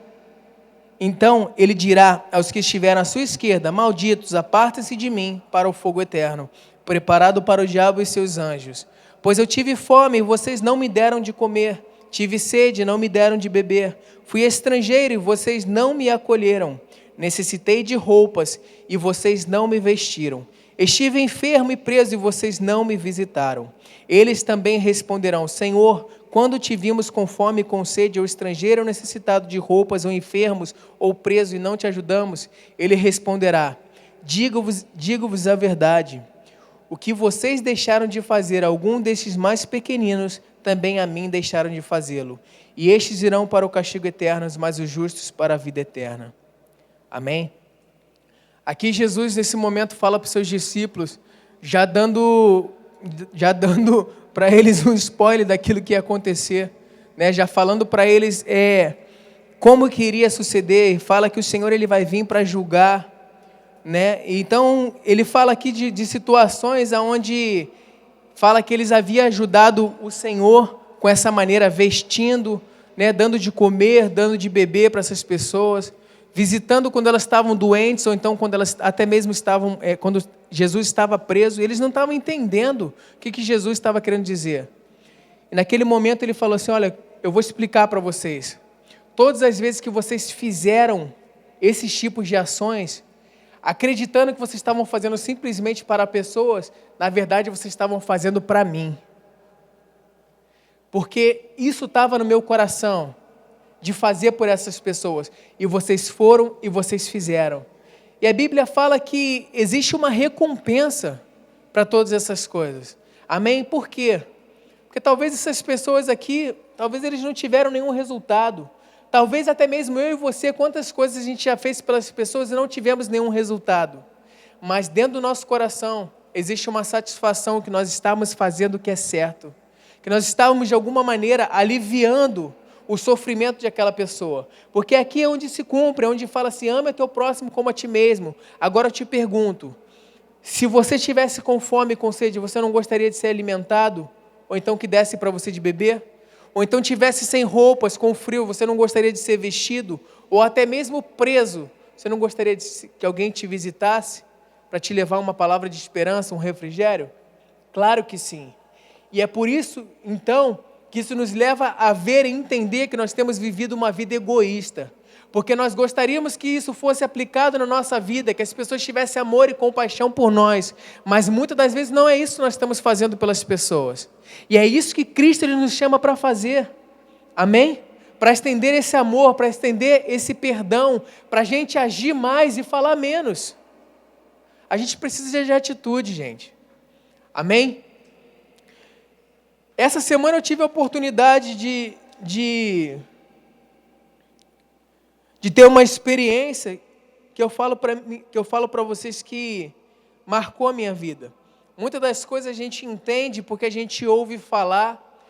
malditos, apartem-se de mim para o fogo eterno, preparado para o diabo e seus anjos. Pois eu tive fome e vocês não me deram de comer. Tive sede e não me deram de beber. Fui estrangeiro e vocês não me acolheram. Necessitei de roupas e vocês não me vestiram. Estive enfermo e preso e vocês não me visitaram. Eles também responderão: Senhor, quando te vimos com fome e com sede, ou estrangeiro, ou necessitado de roupas, ou enfermos, ou preso e não te ajudamos? Ele responderá: digo-vos a verdade, o que vocês deixaram de fazer a algum destes mais pequeninos, também a mim deixaram de fazê-lo. E estes irão para o castigo eterno, mas os justos para a vida eterna. Amém? Aqui Jesus, nesse momento, fala para os seus discípulos, já dando para eles um spoiler daquilo que ia acontecer, né? Já falando para eles como que iria suceder. Fala que o Senhor ele vai vir para julgar, né? Então ele fala aqui de situações onde fala que eles haviam ajudado o Senhor com essa maneira, vestindo, né? Dando de comer, dando de beber para essas pessoas, visitando quando elas estavam doentes, ou então quando elas até mesmo estavam, quando Jesus estava preso. Eles não estavam entendendo o que Jesus estava querendo dizer. E naquele momento ele falou assim: olha, eu vou explicar para vocês. Todas as vezes que vocês fizeram esses tipos de ações, acreditando que vocês estavam fazendo simplesmente para pessoas, na verdade vocês estavam fazendo para mim. Porque isso estava no meu coração, de fazer por essas pessoas. E vocês foram e vocês fizeram. E a Bíblia fala que existe uma recompensa para todas essas coisas. Amém? Por quê? Porque talvez essas pessoas aqui, talvez eles não tiveram nenhum resultado. Talvez até mesmo eu e você, quantas coisas a gente já fez pelas pessoas e não tivemos nenhum resultado. Mas dentro do nosso coração existe uma satisfação que nós estamos fazendo o que é certo. Que nós estávamos de alguma maneira aliviando o sofrimento de aquela pessoa. Porque aqui é onde se cumpre, é onde fala assim: ama teu próximo como a ti mesmo. Agora eu te pergunto, se você estivesse com fome e com sede, você não gostaria de ser alimentado? Ou então que desse para você de beber? Ou então tivesse sem roupas, com frio, você não gostaria de ser vestido? Ou até mesmo preso, você não gostaria que alguém te visitasse para te levar uma palavra de esperança, um refrigério? Claro que sim. E é por isso, então, que isso nos leva a ver e entender que nós temos vivido uma vida egoísta. Porque nós gostaríamos que isso fosse aplicado na nossa vida, que as pessoas tivessem amor e compaixão por nós. Mas muitas das vezes não é isso que nós estamos fazendo pelas pessoas. E é isso que Cristo ele nos chama para fazer. Amém? Para estender esse amor, para estender esse perdão, para a gente agir mais e falar menos. A gente precisa de atitude, gente. Amém? Essa semana eu tive a oportunidade de ter uma experiência que eu falo para vocês que marcou a minha vida. Muitas das coisas a gente entende porque a gente ouve falar,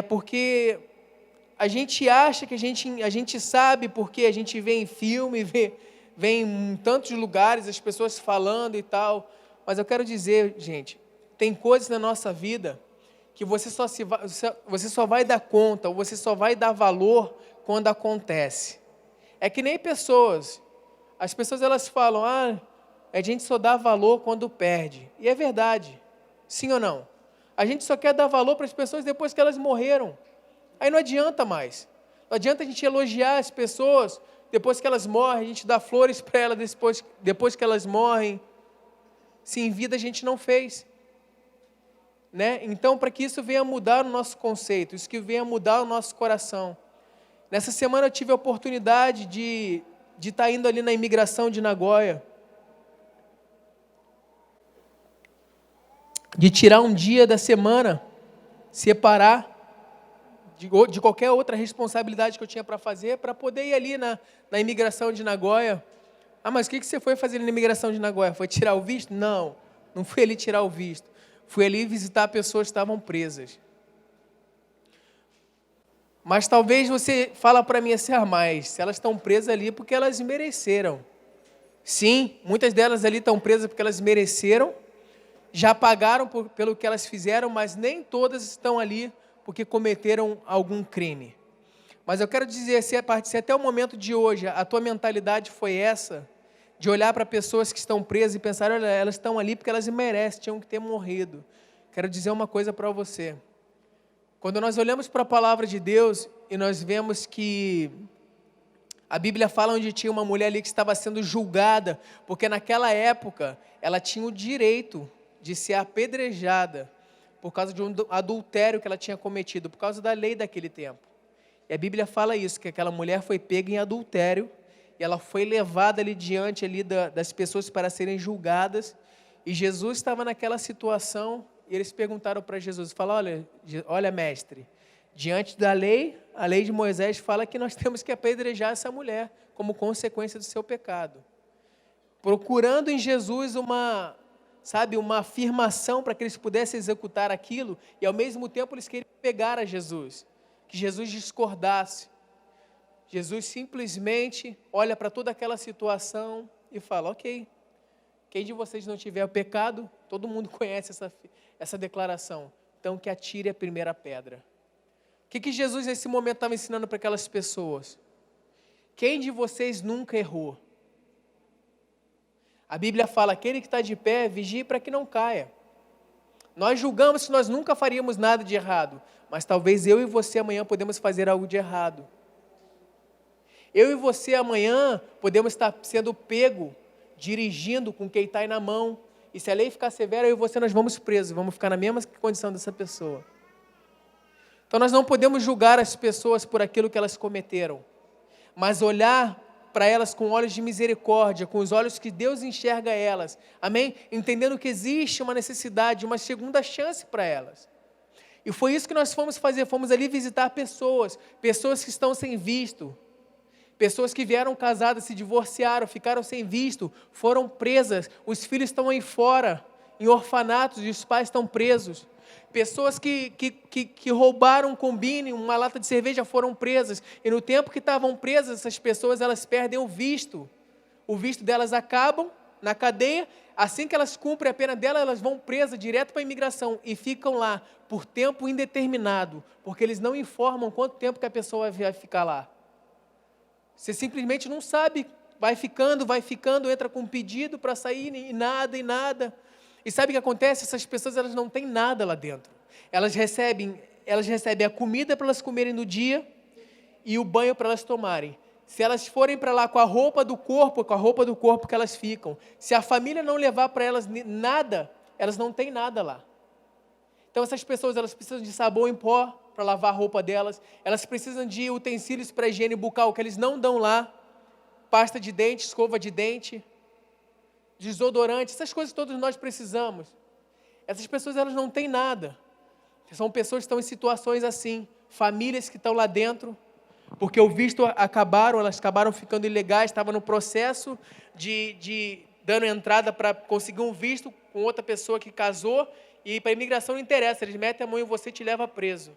porque a gente acha que a gente sabe porque a gente vê em filme, vê em tantos lugares as pessoas falando e tal. Mas eu quero dizer, gente, tem coisas na nossa vida que você só vai dar conta, ou você só vai dar valor quando acontece. É que nem pessoas. As pessoas elas falam, a gente só dá valor quando perde. E é verdade. Sim ou não? A gente só quer dar valor para as pessoas depois que elas morreram. Aí não adianta mais. Não adianta a gente elogiar as pessoas depois que elas morrem, a gente dá flores para elas depois que elas morrem. Se em vida a gente não fez. Né? Então, para que isso venha mudar o nosso conceito, isso que venha mudar o nosso coração. Nessa semana eu tive a oportunidade de estar indo ali na imigração de Nagoya, de tirar um dia da semana, separar de qualquer outra responsabilidade que eu tinha para fazer, para poder ir ali na imigração de Nagoya. Mas o que você foi fazer na imigração de Nagoya? Foi tirar o visto? Não fui ali tirar o visto. Fui ali visitar pessoas que estavam presas. Mas talvez você fala para mim assim, mas se elas estão presas ali porque elas mereceram. Sim, muitas delas ali estão presas porque elas mereceram, já pagaram pelo que elas fizeram, mas nem todas estão ali porque cometeram algum crime. Mas eu quero dizer, se até o momento de hoje a tua mentalidade foi essa, de olhar para pessoas que estão presas e pensar, olha, elas estão ali porque elas merecem, tinham que ter morrido. Quero dizer uma coisa para você. Quando nós olhamos para a palavra de Deus e nós vemos que a Bíblia fala onde tinha uma mulher ali que estava sendo julgada, porque naquela época ela tinha o direito de ser apedrejada por causa de um adultério que ela tinha cometido, por causa da lei daquele tempo. E a Bíblia fala isso, que aquela mulher foi pega em adultério e ela foi levada ali diante ali das pessoas para serem julgadas. E Jesus estava naquela situação e eles perguntaram para Jesus, falaram, olha mestre, diante da lei, a lei de Moisés fala que nós temos que apedrejar essa mulher como consequência do seu pecado. Procurando em Jesus uma afirmação para que eles pudessem executar aquilo e ao mesmo tempo eles queriam pegar a Jesus, que Jesus discordasse. Jesus simplesmente olha para toda aquela situação e fala, ok, quem de vocês não tiver o pecado, todo mundo conhece essa declaração, então que atire a primeira pedra. O que Jesus nesse momento estava ensinando para aquelas pessoas? Quem de vocês nunca errou? A Bíblia fala, aquele que está de pé, vigie para que não caia. Nós julgamos que nós nunca faríamos nada de errado, mas talvez eu e você amanhã podemos fazer algo de errado. Eu e você amanhã podemos estar sendo pego, dirigindo com quem está aí na mão, e se a lei ficar severa, eu e você nós vamos presos, vamos ficar na mesma condição dessa pessoa. Então nós não podemos julgar as pessoas por aquilo que elas cometeram, mas olhar para elas com olhos de misericórdia, com os olhos que Deus enxerga elas, amém? Entendendo que existe uma necessidade, uma segunda chance para elas. E foi isso que nós fomos fazer, fomos ali visitar pessoas que estão sem visto, pessoas que vieram casadas, se divorciaram, ficaram sem visto, foram presas, os filhos estão aí fora, em orfanatos, e os pais estão presos. Pessoas que roubaram um combine, uma lata de cerveja, foram presas. E no tempo que estavam presas, essas pessoas, elas perdem o visto. O visto delas acabam na cadeia. Assim que elas cumprem a pena delas, elas vão presas direto para a imigração. E ficam lá por tempo indeterminado. Porque eles não informam quanto tempo que a pessoa vai ficar lá. Você simplesmente não sabe. Vai ficando, entra com um pedido para sair e nada. E sabe o que acontece? Essas pessoas elas não têm nada lá dentro. Elas recebem a comida para elas comerem no dia e o banho para elas tomarem. Se elas forem para lá com a roupa do corpo que elas ficam. Se a família não levar para elas nada, elas não têm nada lá. Então essas pessoas, elas precisam de sabão em pó para lavar a roupa delas. Elas precisam de utensílios para higiene bucal, que eles não dão lá. Pasta de dente, escova de dente, desodorante, essas coisas todos nós precisamos. Essas pessoas, elas não têm nada. São pessoas que estão em situações assim, famílias que estão lá dentro, porque o visto elas acabaram ficando ilegais, estavam no processo de dando entrada para conseguir um visto com outra pessoa que casou, e para a imigração não interessa, eles metem a mão em você e te levam preso.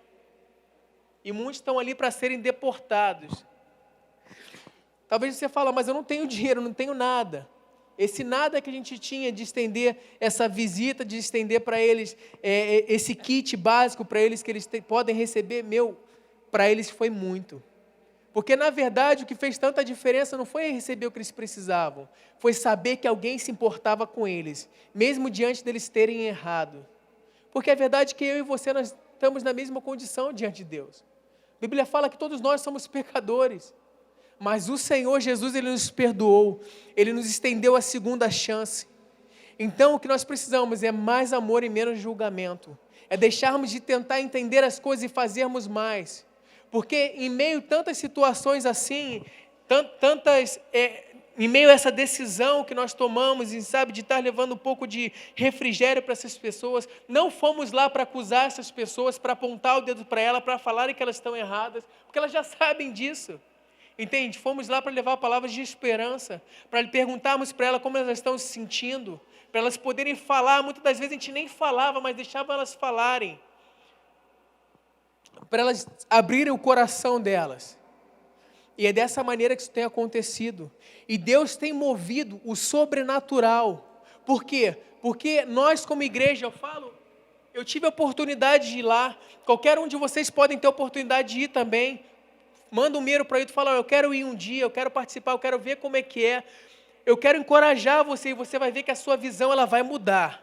E muitos estão ali para serem deportados. Talvez você fale, mas eu não tenho dinheiro, não tenho nada. Esse nada que a gente tinha de estender essa visita, de estender para eles esse kit básico para eles que eles podem receber, para eles foi muito. Porque, na verdade, o que fez tanta diferença não foi receber o que eles precisavam, foi saber que alguém se importava com eles, mesmo diante deles terem errado. Porque a verdade é que eu e você, nós estamos na mesma condição diante de Deus. A Bíblia fala que todos nós somos pecadores. Mas o Senhor Jesus, Ele nos perdoou, Ele nos estendeu a segunda chance. Então o que nós precisamos é mais amor e menos julgamento. É deixarmos de tentar entender as coisas e fazermos mais. Porque em meio a tantas situações assim, em meio a essa decisão que nós tomamos, e de estar levando um pouco de refrigério para essas pessoas, não fomos lá para acusar essas pessoas, para apontar o dedo para elas, para falarem que elas estão erradas, porque elas já sabem disso. Entende? Fomos lá para levar palavras de esperança, para perguntarmos para elas como elas estão se sentindo, para elas poderem falar. Muitas das vezes a gente nem falava, mas deixava elas falarem, para elas abrirem o coração delas. E é dessa maneira que isso tem acontecido. E Deus tem movido o sobrenatural. Por quê? Porque nós como igreja, eu tive a oportunidade de ir lá, qualquer um de vocês podem ter a oportunidade de ir também. Manda um e-mail para ele e fala, eu quero ir um dia, eu quero participar, eu quero ver como é que é. Eu quero encorajar você, e você vai ver que a sua visão ela vai mudar.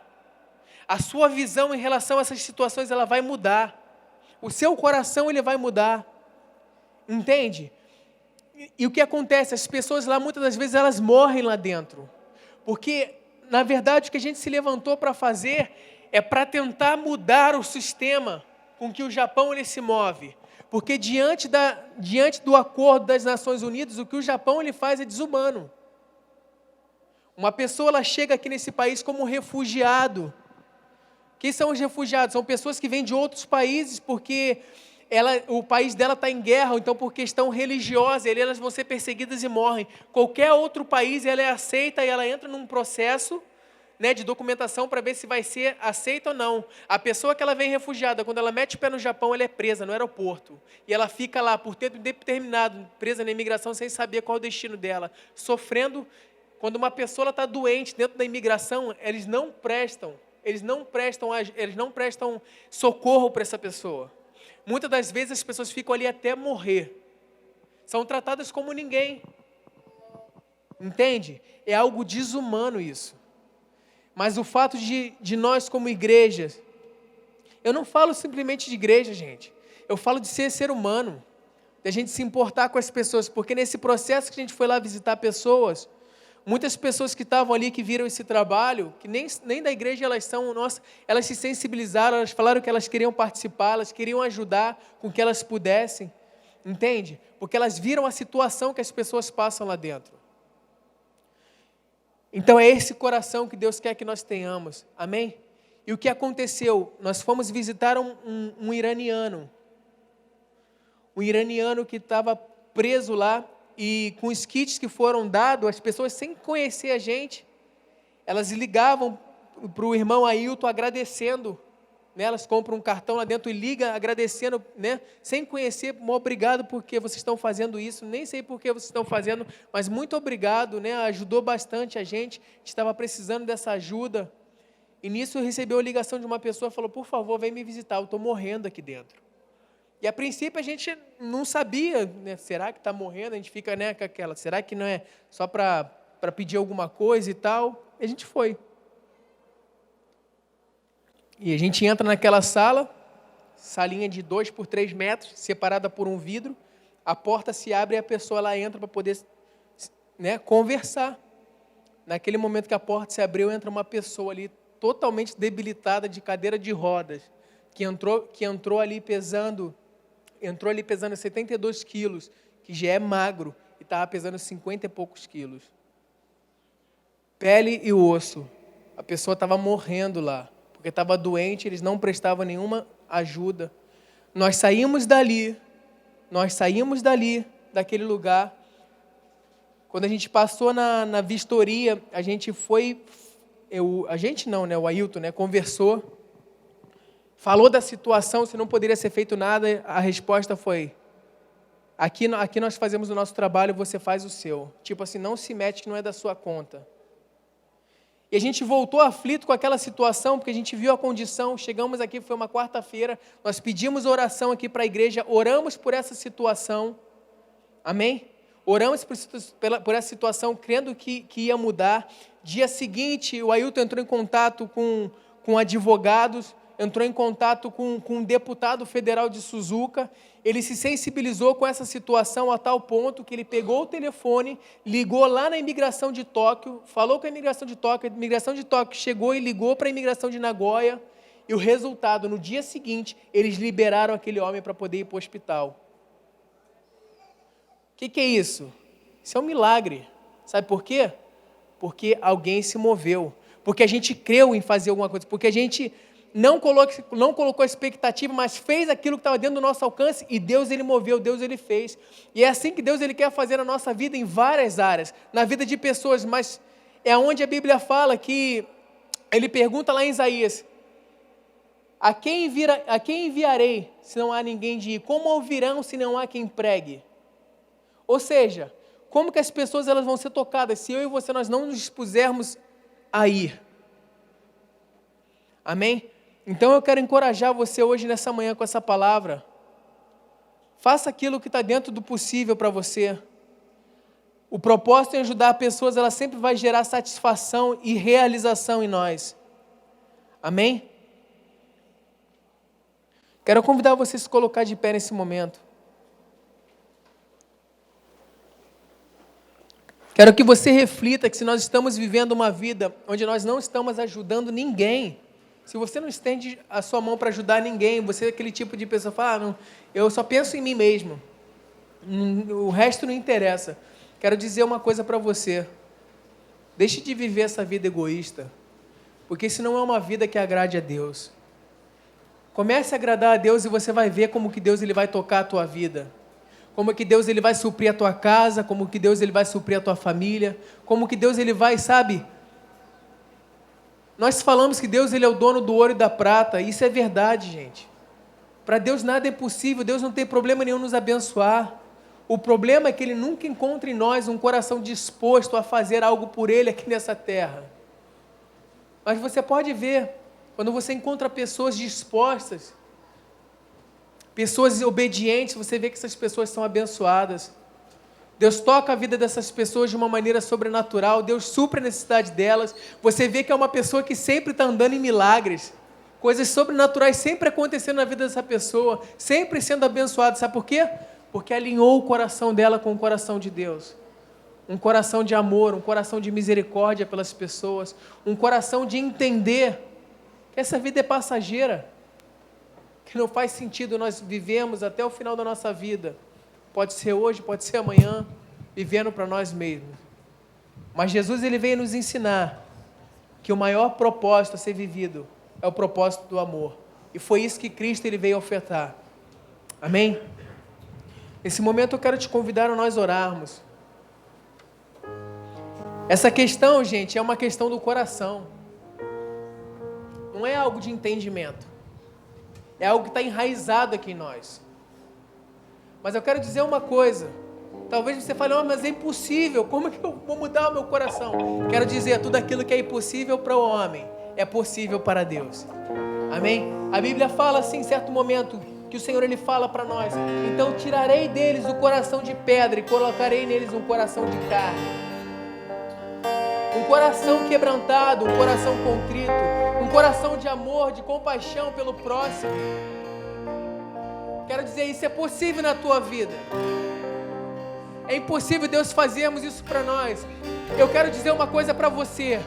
A sua visão em relação a essas situações ela vai mudar. O seu coração ele vai mudar. Entende? E o que acontece? As pessoas lá, muitas das vezes, elas morrem lá dentro. Porque, na verdade, o que a gente se levantou para fazer é para tentar mudar o sistema com que o Japão ele se move. Porque diante do acordo das Nações Unidas, o que o Japão ele faz é desumano. Uma pessoa ela chega aqui nesse país como um refugiado. Quem são os refugiados? São pessoas que vêm de outros países porque o país dela está em guerra, ou então por questão religiosa, elas vão ser perseguidas e morrem. Qualquer outro país ela é aceita e ela entra num processo de documentação para ver se vai ser aceita ou não. A pessoa que ela vem refugiada, quando ela mete o pé no Japão, ela é presa no aeroporto. E ela fica lá por tempo indeterminado, presa na imigração, sem saber qual é o destino dela, sofrendo. Quando uma pessoa está doente dentro da imigração, eles não prestam socorro para essa pessoa. Muitas das vezes as pessoas ficam ali até morrer. São tratadas como ninguém. Entende? É algo desumano isso. Mas o fato de nós como igreja, eu não falo simplesmente de igreja, gente. Eu falo de ser humano, de a gente se importar com as pessoas, porque nesse processo que a gente foi lá visitar pessoas, muitas pessoas que estavam ali, que viram esse trabalho, que nem da igreja elas são, elas se sensibilizaram, elas falaram que elas queriam participar, elas queriam ajudar com que elas pudessem, entende? Porque elas viram a situação que as pessoas passam lá dentro. Então é esse coração que Deus quer que nós tenhamos, amém? E o que aconteceu? Nós fomos visitar um iraniano que estava preso lá, e com os kits que foram dados, as pessoas sem conhecer a gente, elas ligavam para o irmão Ailton agradecendo, elas compram um cartão lá dentro e ligam agradecendo, sem conhecer, obrigado porque vocês estão fazendo isso, nem sei por que vocês estão fazendo, mas muito obrigado, ajudou bastante a gente estava precisando dessa ajuda. E nisso eu recebi a ligação de uma pessoa que falou, por favor, vem me visitar, eu estou morrendo aqui dentro. E a princípio a gente não sabia, será que está morrendo? A gente fica com aquela, será que não é só para pedir alguma coisa e tal? E a gente foi. E a gente entra naquela salinha de 2 por 3 metros, separada por um vidro, a porta se abre e a pessoa lá entra para poder, né, conversar. Naquele momento que a porta se abriu, entra uma pessoa ali totalmente debilitada, de cadeira de rodas, que entrou ali pesando 72 quilos, que já é magro, e estava pesando 50 e poucos quilos. Pele e osso. A pessoa estava morrendo lá, porque estava doente, eles não prestavam nenhuma ajuda. Nós saímos dali, daquele lugar. Quando a gente passou na vistoria, a gente foi, o Ailton, né, conversou, falou da situação, se não poderia ser feito nada, a resposta foi, aqui nós fazemos o nosso trabalho, você faz o seu. Tipo assim, não se mete que não é da sua conta. E a gente voltou aflito com aquela situação, porque a gente viu a condição, chegamos aqui, foi uma quarta-feira, nós pedimos oração aqui para a igreja, oramos por essa situação, amém? Oramos por essa situação, crendo que ia mudar. Dia seguinte, o Ailton entrou em contato com advogados, entrou em contato com um deputado federal de Suzuka. Ele se sensibilizou com essa situação a tal ponto que ele pegou o telefone, ligou lá na imigração de Tóquio, falou com a imigração de Tóquio chegou e ligou para a imigração de Nagoya, e o resultado, no dia seguinte, eles liberaram aquele homem para poder ir para o hospital. O que é isso? Isso é um milagre. Sabe por quê? Porque alguém se moveu, porque a gente creu em fazer alguma coisa, porque a gente não colocou a expectativa, mas fez aquilo que estava dentro do nosso alcance, e Deus, Ele moveu, Deus, Ele fez. E é assim que Deus, Ele quer fazer na nossa vida, em várias áreas, na vida de pessoas, mas é onde a Bíblia fala que, Ele pergunta lá em Isaías, a quem enviarei, se não há ninguém de ir? Como ouvirão, se não há quem pregue? Ou seja, como que as pessoas elas vão ser tocadas, se eu e você nós não nos dispusermos a ir? Amém? Então eu quero encorajar você hoje nessa manhã com essa palavra. Faça aquilo que está dentro do possível para você. O propósito em ajudar pessoas, ela sempre vai gerar satisfação e realização em nós. Amém? Quero convidar você a se colocar de pé nesse momento. Quero que você reflita que se nós estamos vivendo uma vida onde nós não estamos ajudando ninguém, se você não estende a sua mão para ajudar ninguém, você é aquele tipo de pessoa que fala, não, eu só penso em mim mesmo, o resto não interessa. Quero dizer uma coisa para você, deixe de viver essa vida egoísta, porque isso não é uma vida que agrade a Deus. Comece a agradar a Deus e você vai ver como que Deus ele vai tocar a tua vida, como que Deus ele vai suprir a tua casa, como que Deus ele vai suprir a tua família, como que Deus ele vai, sabe? Nós falamos que Deus ele é o dono do ouro e da prata, e isso é verdade, gente. Para Deus nada é impossível, Deus não tem problema nenhum nos abençoar. O problema é que Ele nunca encontra em nós um coração disposto a fazer algo por Ele aqui nessa terra. Mas você pode ver, quando você encontra pessoas dispostas, pessoas obedientes, você vê que essas pessoas são abençoadas. Deus toca a vida dessas pessoas de uma maneira sobrenatural, Deus supre a necessidade delas. Você vê que é uma pessoa que sempre está andando em milagres, coisas sobrenaturais sempre acontecendo na vida dessa pessoa, sempre sendo abençoada. Sabe por quê? Porque alinhou o coração dela com o coração de Deus. Um coração de amor, um coração de misericórdia pelas pessoas, um coração de entender que essa vida é passageira, que não faz sentido nós vivemos até o final da nossa vida. Pode ser hoje, pode ser amanhã, vivendo para nós mesmos. Mas Jesus ele veio nos ensinar que o maior propósito a ser vivido é o propósito do amor. E foi isso que Cristo ele veio ofertar. Amém? Nesse momento eu quero te convidar a nós orarmos. Essa questão, gente, é uma questão do coração. Não é algo de entendimento. É algo que está enraizado aqui em nós. Mas eu quero dizer uma coisa, talvez você fale, mas é impossível, como é que eu vou mudar o meu coração? Quero dizer, tudo aquilo que é impossível para o homem, é possível para Deus. Amém? A Bíblia fala assim, em certo momento, que o Senhor ele fala para nós, então tirarei deles o coração de pedra e colocarei neles um coração de carne. Um coração quebrantado, um coração contrito, um coração de amor, de compaixão pelo próximo. Quero dizer, isso é possível na tua vida. É impossível Deus fazermos isso para nós. Eu quero dizer uma coisa para você.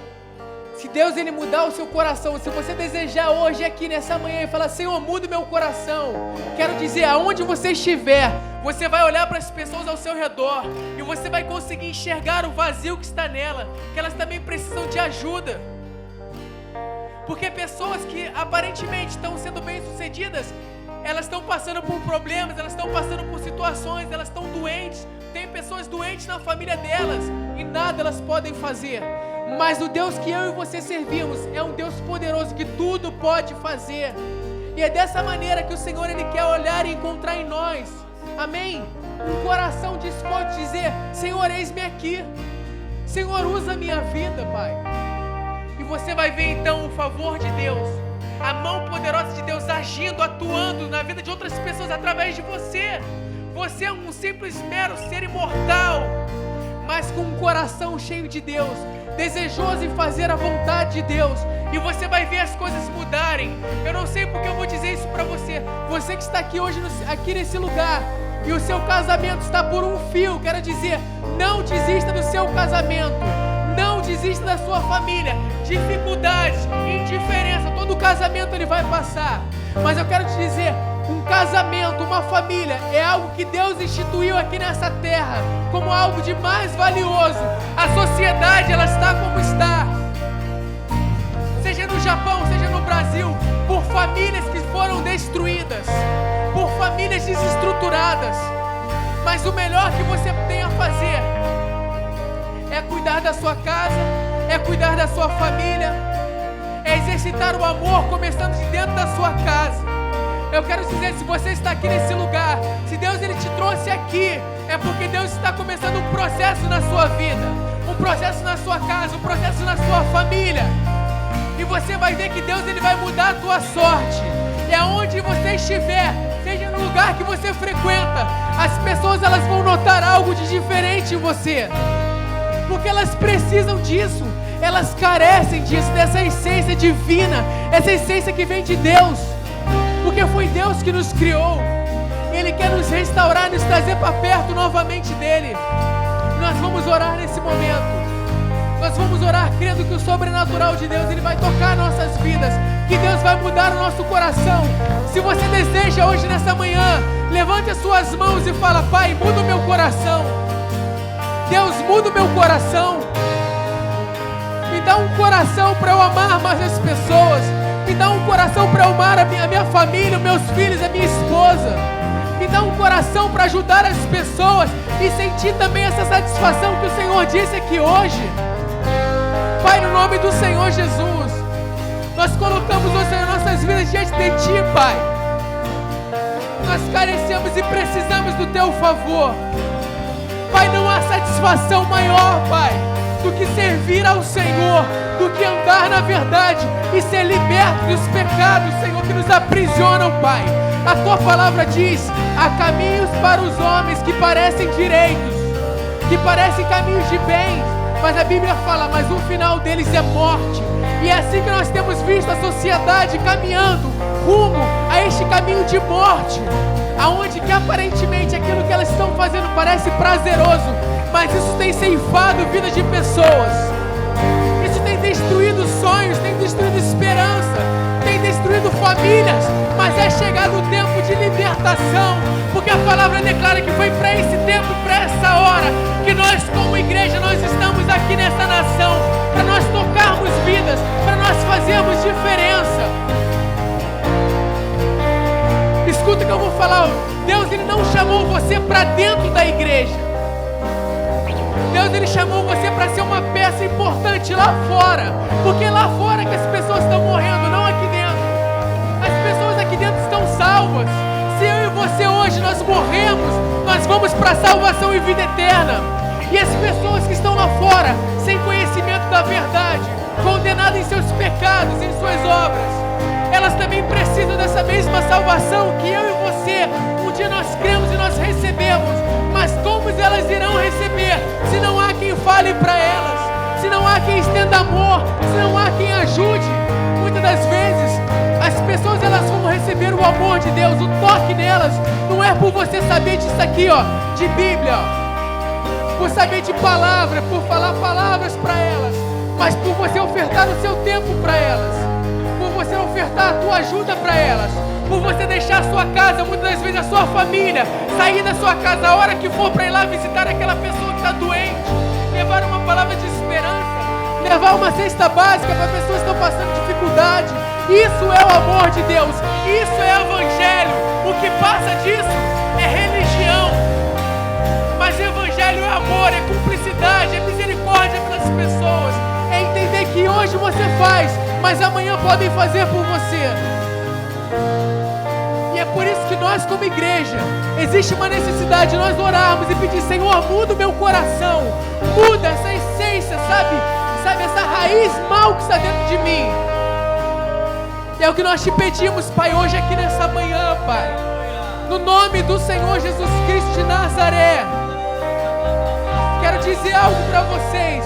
Se Deus ele mudar o seu coração, se você desejar hoje aqui nessa manhã e falar, Senhor, muda o meu coração. Quero dizer, aonde você estiver, você vai olhar para as pessoas ao seu redor e você vai conseguir enxergar o vazio que está nela, que elas também precisam de ajuda. Porque pessoas que aparentemente estão sendo bem-sucedidas, elas estão passando por problemas, elas estão passando por situações, elas estão doentes. Tem pessoas doentes na família delas e nada elas podem fazer. Mas o Deus que eu e você servimos é um Deus poderoso que tudo pode fazer. E é dessa maneira que o Senhor ele quer olhar e encontrar em nós. Amém? Um coração disposto a dizer, Senhor, eis-me aqui. Senhor, usa a minha vida, Pai. E você vai ver então o favor de Deus. A mão poderosa de Deus agindo, atuando na vida de outras pessoas através de você. Você é um simples mero ser imortal, mas com um coração cheio de Deus, desejoso em fazer a vontade de Deus. E você vai ver as coisas mudarem. Eu não sei porque eu vou dizer isso para você. Você que está aqui hoje, aqui nesse lugar, e o seu casamento está por um fio. Quero dizer, não desista do seu casamento. Não desista da sua família. Dificuldades, indiferença, todo casamento ele vai passar. Mas eu quero te dizer, um casamento, uma família é algo que Deus instituiu aqui nessa terra como algo de mais valioso. A sociedade ela está como está, seja no Japão, seja no Brasil, por famílias que foram destruídas, por famílias desestruturadas. Mas o melhor que você tem a fazer é cuidar da sua casa, é cuidar da sua família, é exercitar o amor começando de dentro da sua casa. Eu quero dizer, se você está aqui nesse lugar, se Deus ele te trouxe aqui, é porque Deus está começando um processo na sua vida, um processo na sua casa, um processo na sua família. E você vai ver que Deus ele vai mudar a tua sorte. E aonde você estiver, seja no lugar que você frequenta, as pessoas elas vão notar algo de diferente em você. Porque elas precisam disso, elas carecem disso, dessa essência divina, essa essência que vem de Deus. Porque foi Deus que nos criou. Ele quer nos restaurar, nos trazer para perto novamente dEle. Nós vamos orar nesse momento. Nós vamos orar crendo que o sobrenatural de Deus ele vai tocar nossas vidas. Que Deus vai mudar o nosso coração. Se você deseja hoje nessa manhã, levante as suas mãos e fala, Pai, muda o meu coração. Deus, muda o meu coração. Me dá um coração para eu amar mais as pessoas. Me dá um coração para amar a minha família, os meus filhos, a minha esposa. Me dá um coração para ajudar as pessoas e sentir também essa satisfação que o Senhor disse aqui hoje. Pai, no nome do Senhor Jesus, nós colocamos, ó Senhor, nossas vidas diante de Ti, Pai. Nós carecemos e precisamos do Teu favor. Pai, não há satisfação maior, Pai, do que servir ao Senhor, do que andar na verdade e ser liberto dos pecados, Senhor, que nos aprisionam, Pai. A Tua palavra diz, há caminhos para os homens que parecem direitos, que parecem caminhos de bens, mas a Bíblia fala, mas o final deles é morte. E é assim que nós temos visto a sociedade caminhando rumo a este caminho de morte, aonde que aparentemente aquilo que elas estão fazendo parece prazeroso, mas isso tem ceifado vida de pessoas. Isso tem destruído sonhos, tem destruído esperança, tem destruído famílias. Mas é chegado o tempo de libertação, porque a palavra declara que foi para esse tempo, para essa hora, que nós como igreja, nós estamos aqui nessa nação, para nós tocarmos vidas, para nós fazermos diferença. Escuta o que eu vou falar. Deus ele não chamou você para dentro da igreja. Deus ele chamou você para ser uma peça importante lá fora, porque é lá fora que as pessoas estão morrendo, não aqui dentro. As pessoas aqui dentro estão salvas. Se eu e você hoje nós morremos, nós vamos para a salvação e vida eterna. E as pessoas que estão lá fora, sem conhecimento da verdade, condenadas em seus pecados, em suas obras, elas também precisam dessa mesma salvação que eu e você, um dia nós cremos e nós recebemos. Mas como elas irão receber se não há quem fale para elas, se não há quem estenda amor, se não há quem ajude? Muitas das vezes as pessoas pessoas elas vão receber o amor de Deus, o toque nelas, não é por você saber disso aqui, ó, de Bíblia, ó, por saber de palavra, por falar palavras para elas, mas por você ofertar o seu tempo para elas, por você ofertar a tua ajuda para elas, por você deixar a sua casa, muitas das vezes a sua família, sair da sua casa a hora que for para ir lá visitar aquela pessoa que está doente, levar uma palavra de esperança, levar uma cesta básica para pessoas que estão passando dificuldade. Isso é o amor de Deus, isso é evangelho. O que passa disso é religião, mas evangelho é amor, é cumplicidade, é misericórdia pelas pessoas, é entender que hoje você faz, mas amanhã podem fazer por você. E é por isso que nós, como igreja, existe uma necessidade de nós orarmos e pedir: Senhor, muda o meu coração, muda essa essência, sabe, essa raiz mal que está dentro de mim. E é o que nós te pedimos, Pai, hoje aqui nessa manhã, Pai, no nome do Senhor Jesus Cristo de Nazaré. Quero dizer algo para vocês.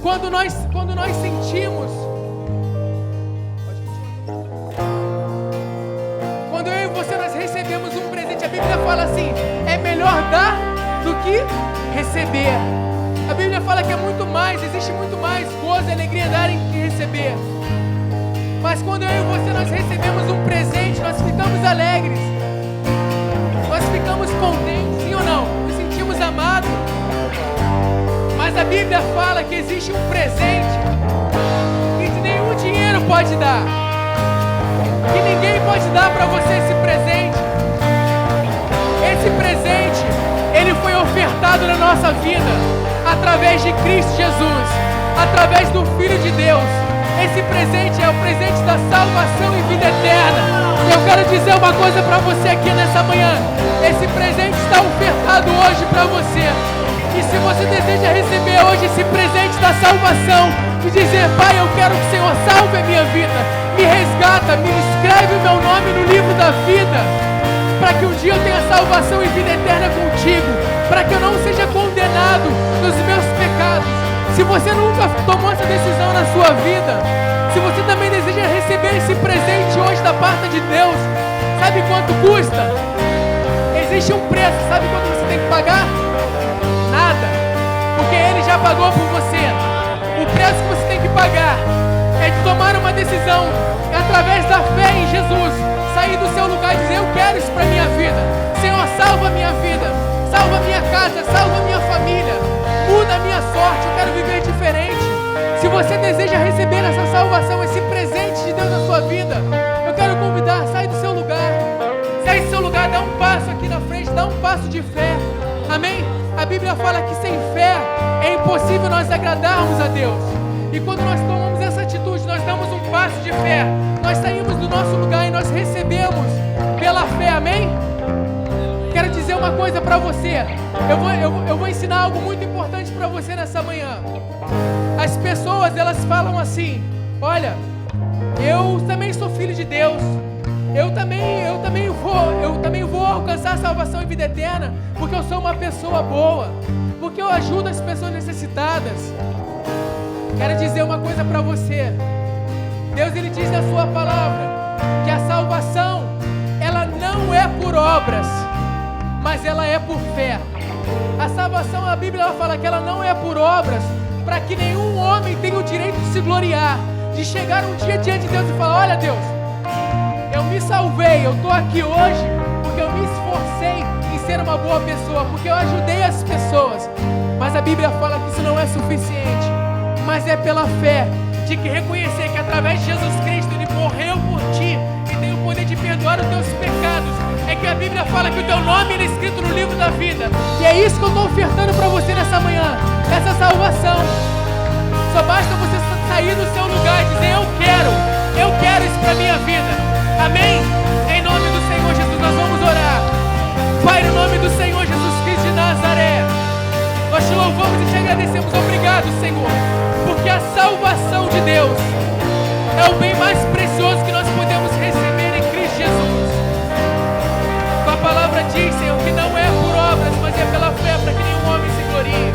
Quando nós sentimos, quando eu e você nós recebemos um presente, a Bíblia fala assim: é melhor dar do que receber. A Bíblia fala que é muito mais, existe muito mais gozo e alegria em dar em que receber. Mas quando eu e você nós recebemos um presente, nós ficamos alegres, nós ficamos contentes, sim ou não? Nos sentimos amados. Mas a Bíblia fala que existe um presente que nenhum dinheiro pode dar, que ninguém pode dar para você esse presente. Esse presente, ele foi ofertado na nossa vida através de Cristo Jesus, através do Filho de Deus. Esse presente é o presente da salvação e vida eterna. Eu quero dizer uma coisa para você aqui nessa manhã: esse presente está ofertado hoje para você. E se você deseja receber hoje esse presente da salvação e dizer: Pai, eu quero que o Senhor salve a minha vida, me resgata, me escreve o meu nome no livro da vida, para que um dia eu tenha salvação e vida eterna contigo, para que eu não seja condenado nos meus pecados. Se você nunca tomou essa decisão na sua vida, se você também deseja receber esse presente hoje da parte de Deus, sabe quanto custa? Existe um preço, sabe quanto você tem que pagar? Nada, porque Ele já pagou por você. O preço que você tem que pagar é de tomar uma decisão, através da fé em Jesus, sair do seu lugar e dizer: eu quero isso para a minha vida. Senhor, salva a minha vida, salva a minha casa, salva a minha família, muda a minha sorte, eu quero viver diferente. Se você deseja receber essa salvação, esse presente de Deus na sua vida, eu quero convidar: sai do seu lugar, sai do seu lugar, dá um passo aqui na frente, dá um passo de fé. Amém? A Bíblia fala que sem fé é impossível nós agradarmos a Deus. E quando nós tomamos essa atitude, nós damos um passo de fé, nós saímos do nosso lugar e nós recebemos pela fé. Amém? Quero dizer uma coisa para você. Eu vou ensinar algo muito importante para você nessa manhã. As pessoas, elas falam assim: olha, eu também sou filho de Deus, eu também vou alcançar a salvação e vida eterna, porque eu sou uma pessoa boa, porque eu ajudo as pessoas necessitadas. Quero dizer uma coisa para você. Deus, Ele diz na sua palavra que a salvação, ela não é por obras, mas ela é por fé. A salvação, a Bíblia ela fala que ela não é por obras, para que nenhum homem tenha o direito de se gloriar, de chegar um dia diante de Deus e falar: olha Deus, eu me salvei, eu estou aqui hoje porque eu me esforcei em ser uma boa pessoa, porque eu ajudei as pessoas. Mas a Bíblia fala que isso não é suficiente, mas é pela fé, de que reconhecer que através de Jesus Cristo Ele morreu por ti e tem o poder de perdoar os teus pecados. É que a Bíblia fala que o teu nome é escrito no livro da vida. E é isso que eu estou ofertando para você nessa manhã, essa salvação. Só basta você sair do seu lugar e dizer: eu quero isso para a minha vida. Amém? Em nome do Senhor Jesus nós vamos orar. Pai, no nome do Senhor Jesus Cristo de Nazaré, nós te louvamos e te agradecemos. Obrigado, Senhor, porque a salvação de Deus é o bem mais precioso que nós podemos receber em Cristo Jesus. Tua palavra diz, Senhor, que não é por obras, mas é pela fé, para que nenhum homem se glorie.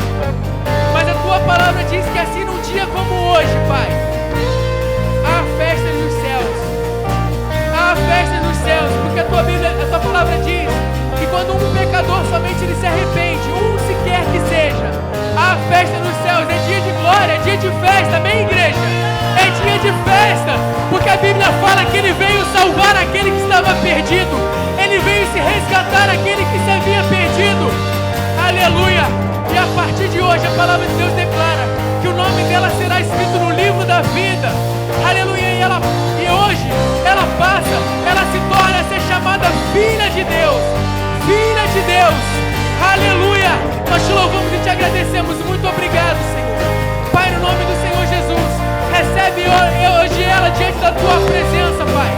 Mas a tua palavra diz que assim num dia como hoje, Pai, há festa nos céus. somente ele se arrepende, um sequer que seja. A festa nos céus é dia de glória, é dia de festa, amém, igreja? É dia de festa, porque a Bíblia fala que ele veio salvar aquele que estava perdido, ele veio se resgatar aquele que se havia perdido. Aleluia! E a partir de hoje a palavra de Deus declara que o nome dela será escrito no livro da vida. Aleluia! E hoje ela passa, ela se torna a ser chamada filha de Deus. Filha de Deus. Aleluia! Nós te louvamos e te agradecemos. Muito obrigado, Senhor. Pai, no nome do Senhor Jesus, recebe hoje ela diante da tua presença, Pai.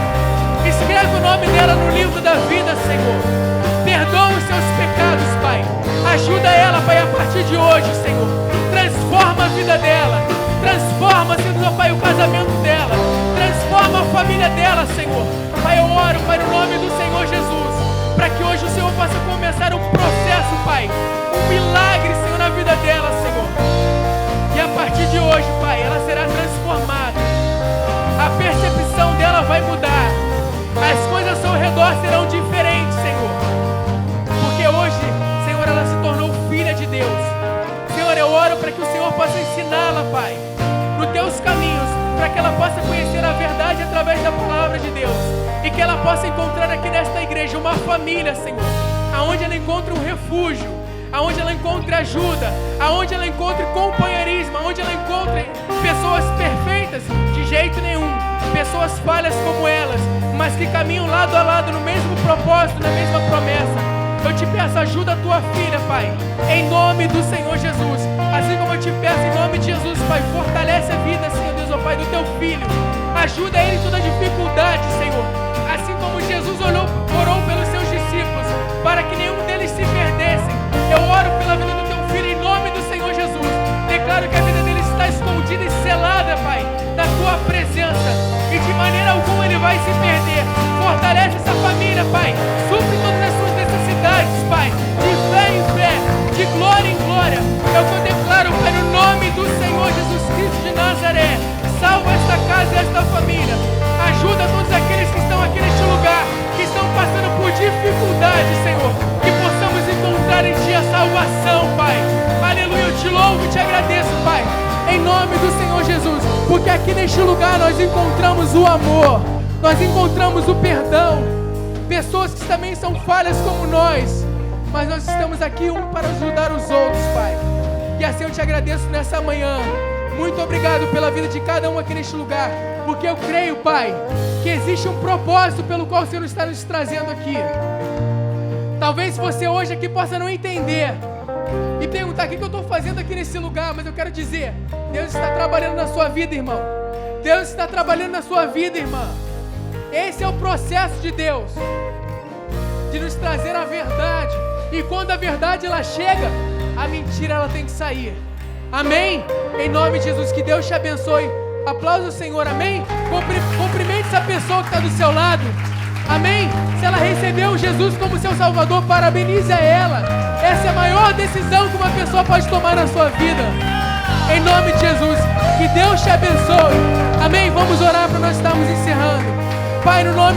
Escreve o nome dela no livro da vida, Senhor. Perdoa os seus pecados, Pai. Ajuda ela, Pai, a partir de hoje, Senhor. Transforma a vida dela. Transforma, Senhor, Pai, o casamento dela. Transforma a família dela, Senhor. Pai, eu oro, Pai, no nome do Senhor Jesus, para que hoje o Senhor possa começar um processo, Pai. Um milagre, Senhor, na vida dela, Senhor. E a partir de hoje, Pai, ela será transformada. A percepção dela vai mudar. As coisas ao seu redor serão diferentes, Senhor. Porque hoje, Senhor, ela se tornou filha de Deus. Senhor, eu oro para que o Senhor possa ensiná-la, Pai, nos teus caminhos, para que ela possa conhecer a verdade através da palavra de Deus. E que ela possa encontrar aqui nesta igreja uma família, Senhor, aonde ela encontre um refúgio, aonde ela encontre ajuda, aonde ela encontre companheirismo, aonde ela encontre pessoas perfeitas, de jeito nenhum, pessoas falhas como elas, mas que caminham lado a lado no mesmo propósito, na mesma promessa. Eu te peço, ajuda a tua filha, Pai, em nome do Senhor Jesus. Assim como eu te peço em nome de Jesus, Pai, fortalece a vida, Senhor Deus, ó Pai, do teu filho. Ajuda ele em toda dificuldade, Senhor. Assim como Jesus orou pelos seus discípulos, para que nenhum deles se perdessem. Eu oro pela vida do teu filho em nome do Senhor Jesus. Declaro que a vida dele está escondida e selada, Pai, na tua presença. E de maneira alguma ele vai se perder. Fortalece essa família, Pai. Supre todas as suas necessidades, Pai. De fé em fé, de glória em glória. Eu declaro, Pai, no nome do Senhor Jesus Cristo de Nazaré. Salva esta casa e esta família. Ajuda todos aqueles que estão aqui neste lugar, que estão passando por dificuldade, Senhor. Que possamos encontrar em Ti a salvação, Pai. Aleluia, eu te louvo e te agradeço, Pai, em nome do Senhor Jesus, porque aqui neste lugar nós encontramos o amor, nós encontramos o perdão. Pessoas que também são falhas como nós, mas nós estamos aqui um para ajudar os outros, Pai. E assim eu te agradeço nessa manhã. Muito obrigado pela vida de cada um aqui neste lugar, porque eu creio, Pai, que existe um propósito pelo qual o Senhor está nos trazendo aqui. Talvez você hoje aqui possa não entender e perguntar: o que eu estou fazendo aqui nesse lugar? Mas eu quero dizer, Deus está trabalhando na sua vida, irmão. Deus está trabalhando na sua vida, irmã. Esse é o processo de Deus, de nos trazer a verdade. E quando a verdade ela chega, a mentira ela tem que sair. Amém? Em nome de Jesus, que Deus te abençoe. Aplauda o Senhor, amém? Cumprimente essa pessoa que está do seu lado. Amém? Se ela recebeu Jesus como seu Salvador, parabenize a ela. Essa é a maior decisão que uma pessoa pode tomar na sua vida. Em nome de Jesus, que Deus te abençoe. Amém? Vamos orar para nós estarmos encerrando. Pai, no nome